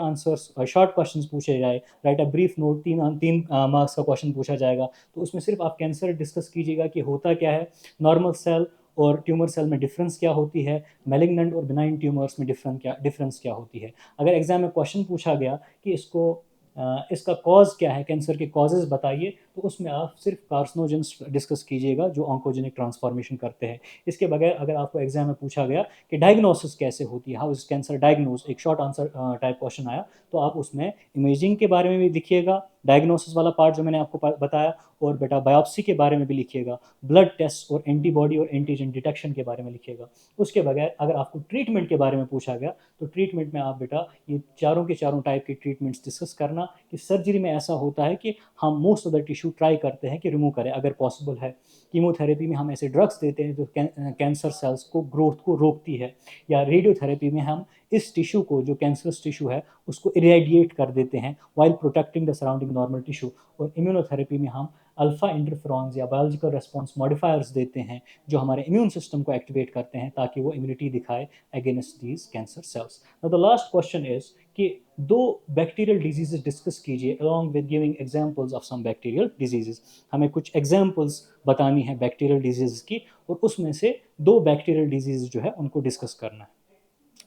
क्वेश्चंस पूछे जाए, राइट अ ब्रीफ नोट, तीन मार्क्स का क्वेश्चन पूछा जाएगा, तो उसमें सिर्फ आप कैंसर डिस्कस कीजिएगा कि होता क्या है, नॉर्मल सेल और ट्यूमर सेल में डिफरेंस क्या होती है, मैलिग्नेंट और बिनाइन ट्यूमर्स में डिफरेंस क्या होती है। अगर एग्जाम में क्वेश्चन पूछा गया कि इसका कॉज क्या है, कैंसर के कॉजेज़ बताइए, तो उसमें आप सिर्फ कार्सिनोजेंस डिस्कस कीजिएगा जो ऑन्कोजेनिक ट्रांसफॉर्मेशन करते हैं। इसके बगैर अगर आपको एग्जाम में पूछा गया कि डायग्नोसिस कैसे होती है, हाउ इज कैंसर डायग्नोज, एक शॉर्ट आंसर टाइप क्वेश्चन आया, तो आप उसमें इमेजिंग के बारे में भी लिखिएगा, डायग्नोसिस वाला पार्ट जो मैंने आपको बताया, और बेटा बायोप्सी के बारे में भी लिखिएगा, ब्लड टेस्ट और एंटीबॉडी और एंटीजन डिटेक्शन के बारे में लिखिएगा। उसके बगैर अगर आपको ट्रीटमेंट के बारे में पूछा गया तो ट्रीटमेंट में आप बेटा ये चारों के चारों टाइप के ट्रीटमेंट्स डिस्कस करना कि सर्जरी में ऐसा होता है कि हम most of the tissue tissue try करते हैं कि रिमूव करें अगर पॉसिबल है। कीमोथेरेपी में हम ऐसे ड्रग्स देते हैं जो कैंसर सेल्स को ग्रोथ को रोकती है, या रेडियोथेरेपी में हम इस टिश्यू को जो कैंसरस टिश्यू है उसको इरेडिएट कर देते हैं while protecting the surrounding normal tissue. और इम्यूनोथेरेपी में हम अल्फा इंटरफेरॉन्स या बायोलॉजिकल रेस्पॉन्स मॉडिफायर्स देते हैं जो हमारे इम्यून सिस्टम को एक्टिवेट करते हैं ताकि वो इम्यूनिटी दिखाए against these cancer cells. The last question is कि दो बैक्टीरियल डिजीजेस डिस्कस कीजिए along with giving examples of some bacterial diseases. हमें कुछ एग्जांपल्स बतानी है बैक्टीरियल डिजीज की और उसमें से दो बैक्टीरियल डिजीज जो है उनको डिस्कस करना है।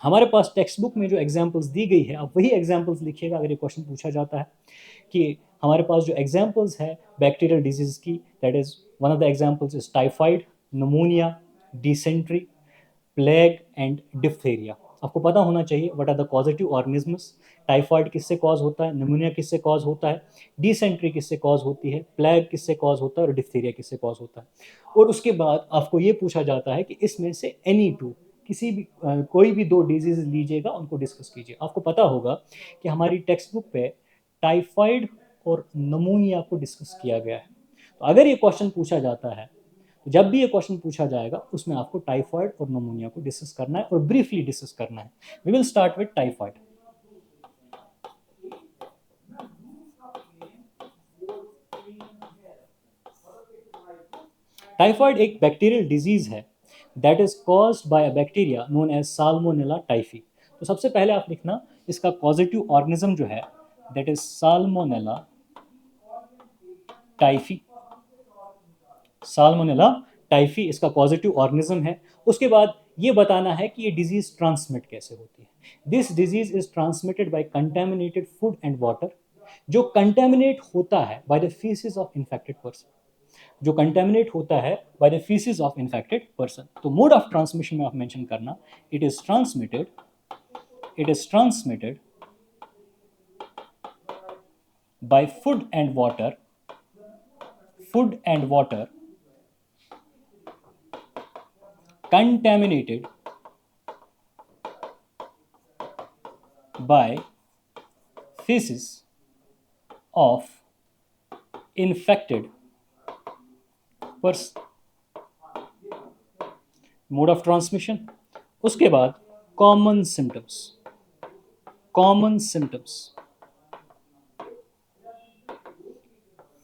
हमारे पास टेक्स्ट बुक में जो एग्जांपल्स दी गई है आप वही एग्जांपल्स लिखिएगा अगर ये क्वेश्चन पूछा जाता है कि हमारे पास जो एग्जांपल्स है बैक्टीरियल डिजीज की, that is one of the examples is typhoid, pneumonia, dysentery, plague and diphtheria. आपको पता होना चाहिए what are the positive organisms. Typhoid किससे कॉज होता है, निमोनिया किससे कॉज होता है, डिसेंट्री किससे कॉज होती है, प्लेग किससे कॉज होता है और डिप्थेरिया किससे कॉज होता है। और उसके बाद आपको ये पूछा जाता है कि इसमें से एनी टू किसी भी कोई भी दो डिजीज लीजिएगा उनको डिस्कस कीजिए। आपको पता होगा कि हमारी टेक्स्ट बुक पे टाइफाइड और नमूनिया को डिस्कस किया गया है। तो अगर ये क्वेश्चन पूछा जाता है, तो जब भी ये क्वेश्चन पूछा जाएगा उसमें आपको टाइफाइड और नमूनिया को डिस्कस करना है और ब्रीफली डिस्कस करना है। We will start with typhoid. Typhoid एक बैक्टीरियल डिजीज है that is caused by a bacteria known as Salmonella typhi. तो सबसे पहले आप लिखना इसका पॉजिटिव ऑर्गेनिज्म जो है that is salmonella typhi. Salmonella typhi इसका पॉजिटिव ऑर्गेनिज्म है। उसके बाद ये बताना है कि ये डिजीज ट्रांसमिट कैसे होती है। This disease is transmitted by contaminated food and water, जो कंटेमिनेट होता है by the faeces of infected person, जो कंटेमिनेट होता है by the faeces of infected person. तो मोड ऑफ ट्रांसमिशन में आप मेंशन करना it is transmitted by food and water contaminated by feces of infected person। Mode of transmission. उसके बाद common symptoms.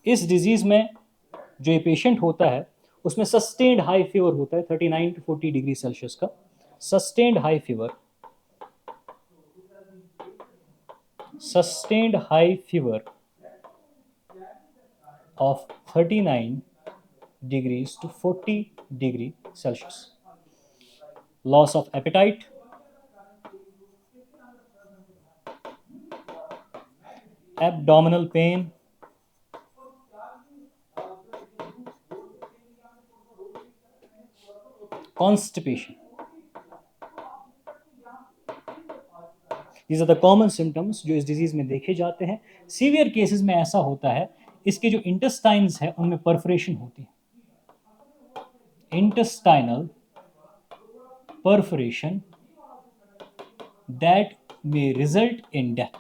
इस डिजीज में जो ये पेशेंट होता है उसमें सस्टेन्ड हाई फीवर होता है 39 to 40 डिग्री सेल्सियस का sustained high fever of 39 degrees to 40 degree Celsius, loss of appetite, abdominal pain, constipation। These are the common symptoms जो इस डिजीज में देखे जाते हैं। सीवियर केसेस में ऐसा होता है इसके जो इंटेस्टाइन्स है उनमें परफोरेशन होती है, intestinal perforation that may result in death।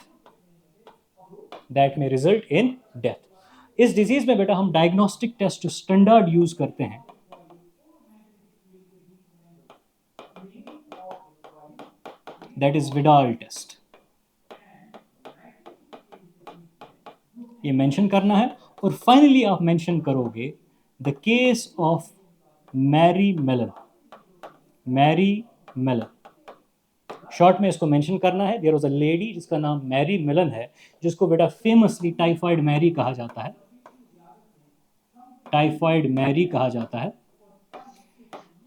इस डिजीज में बेटा हम डायग्नोस्टिक टेस्ट जो स्टैंडर्ड यूज करते हैं दैट इज विडाल टेस्ट, ये मेंशन करना है। और फाइनली आप मेंशन करोगे the case of Mary Mallon. Short में इसको मेंशन करना है। देयर वाज अ लेडी जिसका नाम मैरी मेलन है, जिसको बेटा फेमसली टाइफाइड मैरी कहा जाता है।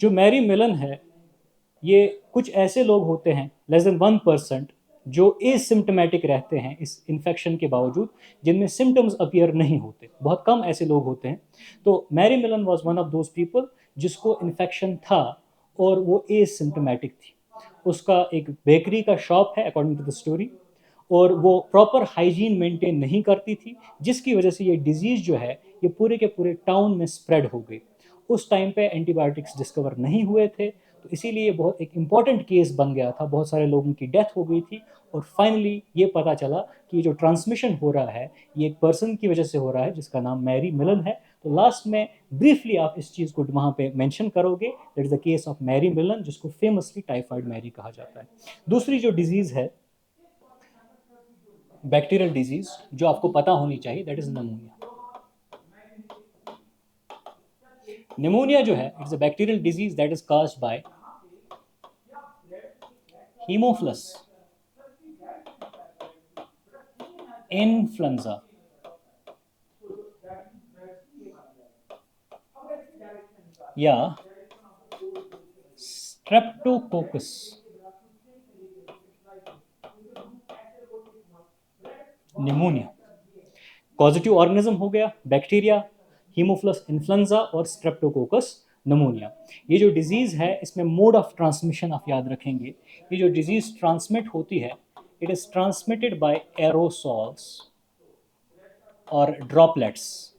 जो मैरी मेलन है ये कुछ ऐसे लोग होते हैं लेस देन 1% जो एसिम्टोमेटिक रहते हैं इस इन्फेक्शन के बावजूद, जिनमें सिम्टम्स अपीयर नहीं होते। बहुत कम ऐसे लोग होते हैं। तो Mary Mallon was one of those people जिसको इन्फेक्शन था और वो एसिम्टोमेटिक थी। उसका एक बेकरी का शॉप है अकॉर्डिंग टू द स्टोरी, और वो प्रॉपर हाइजीन मेंटेन नहीं करती थी, जिसकी वजह से ये डिजीज़ जो है ये पूरे के पूरे टाउन में स्प्रेड हो गई। उस टाइम पे एंटीबायोटिक्स डिस्कवर नहीं हुए थे, तो इसीलिए बहुत एक इम्पॉर्टेंट केस बन गया था, बहुत सारे लोगों की डेथ हो गई थी और फाइनली ये पता चला कि जो ट्रांसमिशन हो रहा है ये एक पर्सन की वजह से हो रहा है जिसका नाम मैरी मिलन है। तो लास्ट में ब्रीफली आप इस चीज़ को वहाँ पे मेंशन करोगे, that is the case of Mary Mallon, जिसको फेमसली टाइफाइड मैरी कहा जाता है। दूसरी जो डिजीज़ है बैक्टीरियल डिजीज जो आपको पता होनी चाहिए, दैट इज निमोनिया। निमोनिया जो है it's a bacterial disease that is caused by haemophilus influenzae या स्ट्रेप्टोकोकस। निमोनिया पॉजिटिव ऑर्गेनिज्म हो गया, बैक्टीरिया, हीमोफ्लस इन्फ्लुएंजा और स्ट्रेप्टोकोकस निमोनिया। ये जो डिजीज़ है इसमें मोड ऑफ ट्रांसमिशन आप याद रखेंगे, ये जो डिजीज़ ट्रांसमिट होती है it is transmitted by aerosols और ड्रॉपलेट्स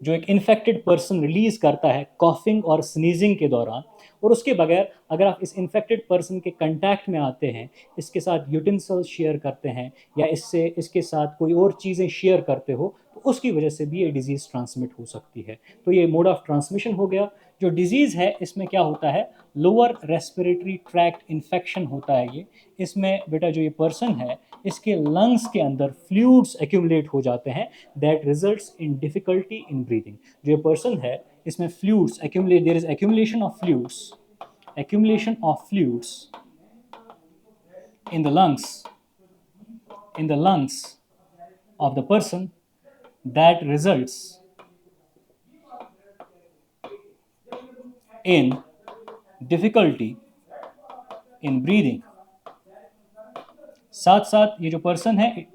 जो एक इन्फेक्टेड पर्सन रिलीज करता है कॉफिंग और स्नीजिंग के दौरान। और उसके बगैर अगर आप इस इन्फेक्टेड पर्सन के कंटैक्ट में आते हैं, इसके साथ यूटेंसिल्स शेयर करते हैं या इसके साथ कोई और चीज़ें शेयर करते हो, तो उसकी वजह से भी ये डिज़ीज़ ट्रांसमिट हो सकती है। तो ये मोड ऑफ ट्रांसमिशन हो गया। जो डिजीज़ है इसमें क्या होता है, लोअर रेस्पिरेटरी ट्रैक्ट इन्फेक्शन होता है ये। इसमें बेटा जो ये पर्सन है इसके लंग्स के अंदर फ्लूइड्स एक्यूमुलेट हो जाते हैं that results in difficulty in breathing. जो ये पर्सन है इसमें fluids accumulate, there is accumulation of fluids in the lungs of the person that results in difficulty in breathing। साथ साथ ये जो पर्सन है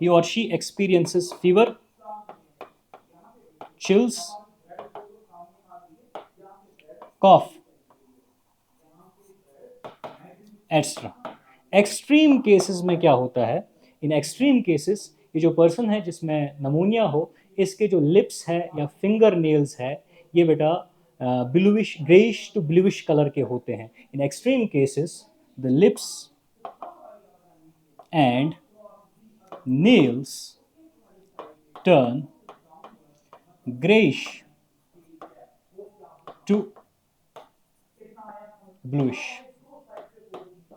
he or she experiences fever, chills, cough, extra. Extreme cases में क्या होता है, इन एक्सट्रीम केसेस ये जो पर्सन है जिसमें नमोनिया हो, इसके जो लिप्स है या फिंगर नेल्स है ये बेटा bluish, greyish to bluish colour के होते हैं। In extreme cases the lips and nails turn greyish to bluish.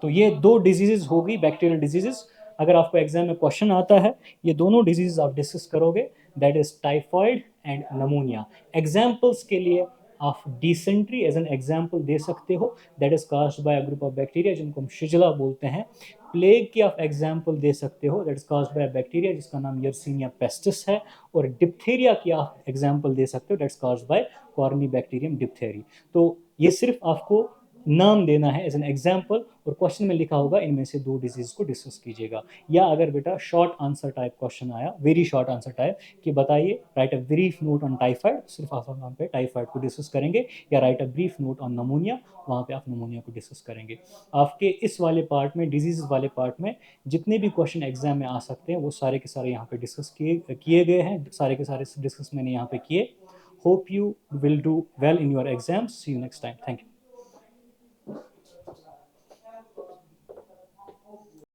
तो ये दो डिजीजेस हो गई बैक्टीरियल डिजीजेस। अगर आपको एग्जाम में क्वेश्चन आता है ये दोनों डिजीज आप डिस्कस करोगे, that is typhoid and pneumonia. Examples के लिए आप डिसेंट्री एज एन एग्जाम्पल दे सकते हो, that is caused by a group of bacteria जिनको हम शिजला बोलते हैं। प्लेग की आप एग्जाम्पल दे सकते हो, that is caused by bacteria जिसका नाम यर्सीनिया पेस्टिस है। और डिप्थेरिया की आप एग्जाम्पल दे सकते हो, that is caused by corynebacterium diphtheriae. तो ये सिर्फ आपको नाम देना है एज एन एग्जाम्पल और क्वेश्चन में लिखा होगा इनमें से दो डिजीज को डिस्कस कीजिएगा। या अगर बेटा शॉर्ट आंसर टाइप क्वेश्चन आया, वेरी शॉर्ट आंसर टाइप कि बताइए right a brief note on typhoid, सिर्फ आप वहाँ पे टाइफाइड को डिस्कस करेंगे, या right a brief note on pneumonia, वहाँ पे आप नमोनिया को डिस्कस करेंगे। आपके इस वाले पार्ट में, डिजीज वाले पार्ट में जितने भी क्वेश्चन एग्जाम में आ सकते हैं वो सारे के सारे यहाँ पे डिस्कस किए गए हैं, सारे के सारे डिस्कस मैंने यहाँ पे किए। Hope you will do well in your exams. See you next time. Thank you.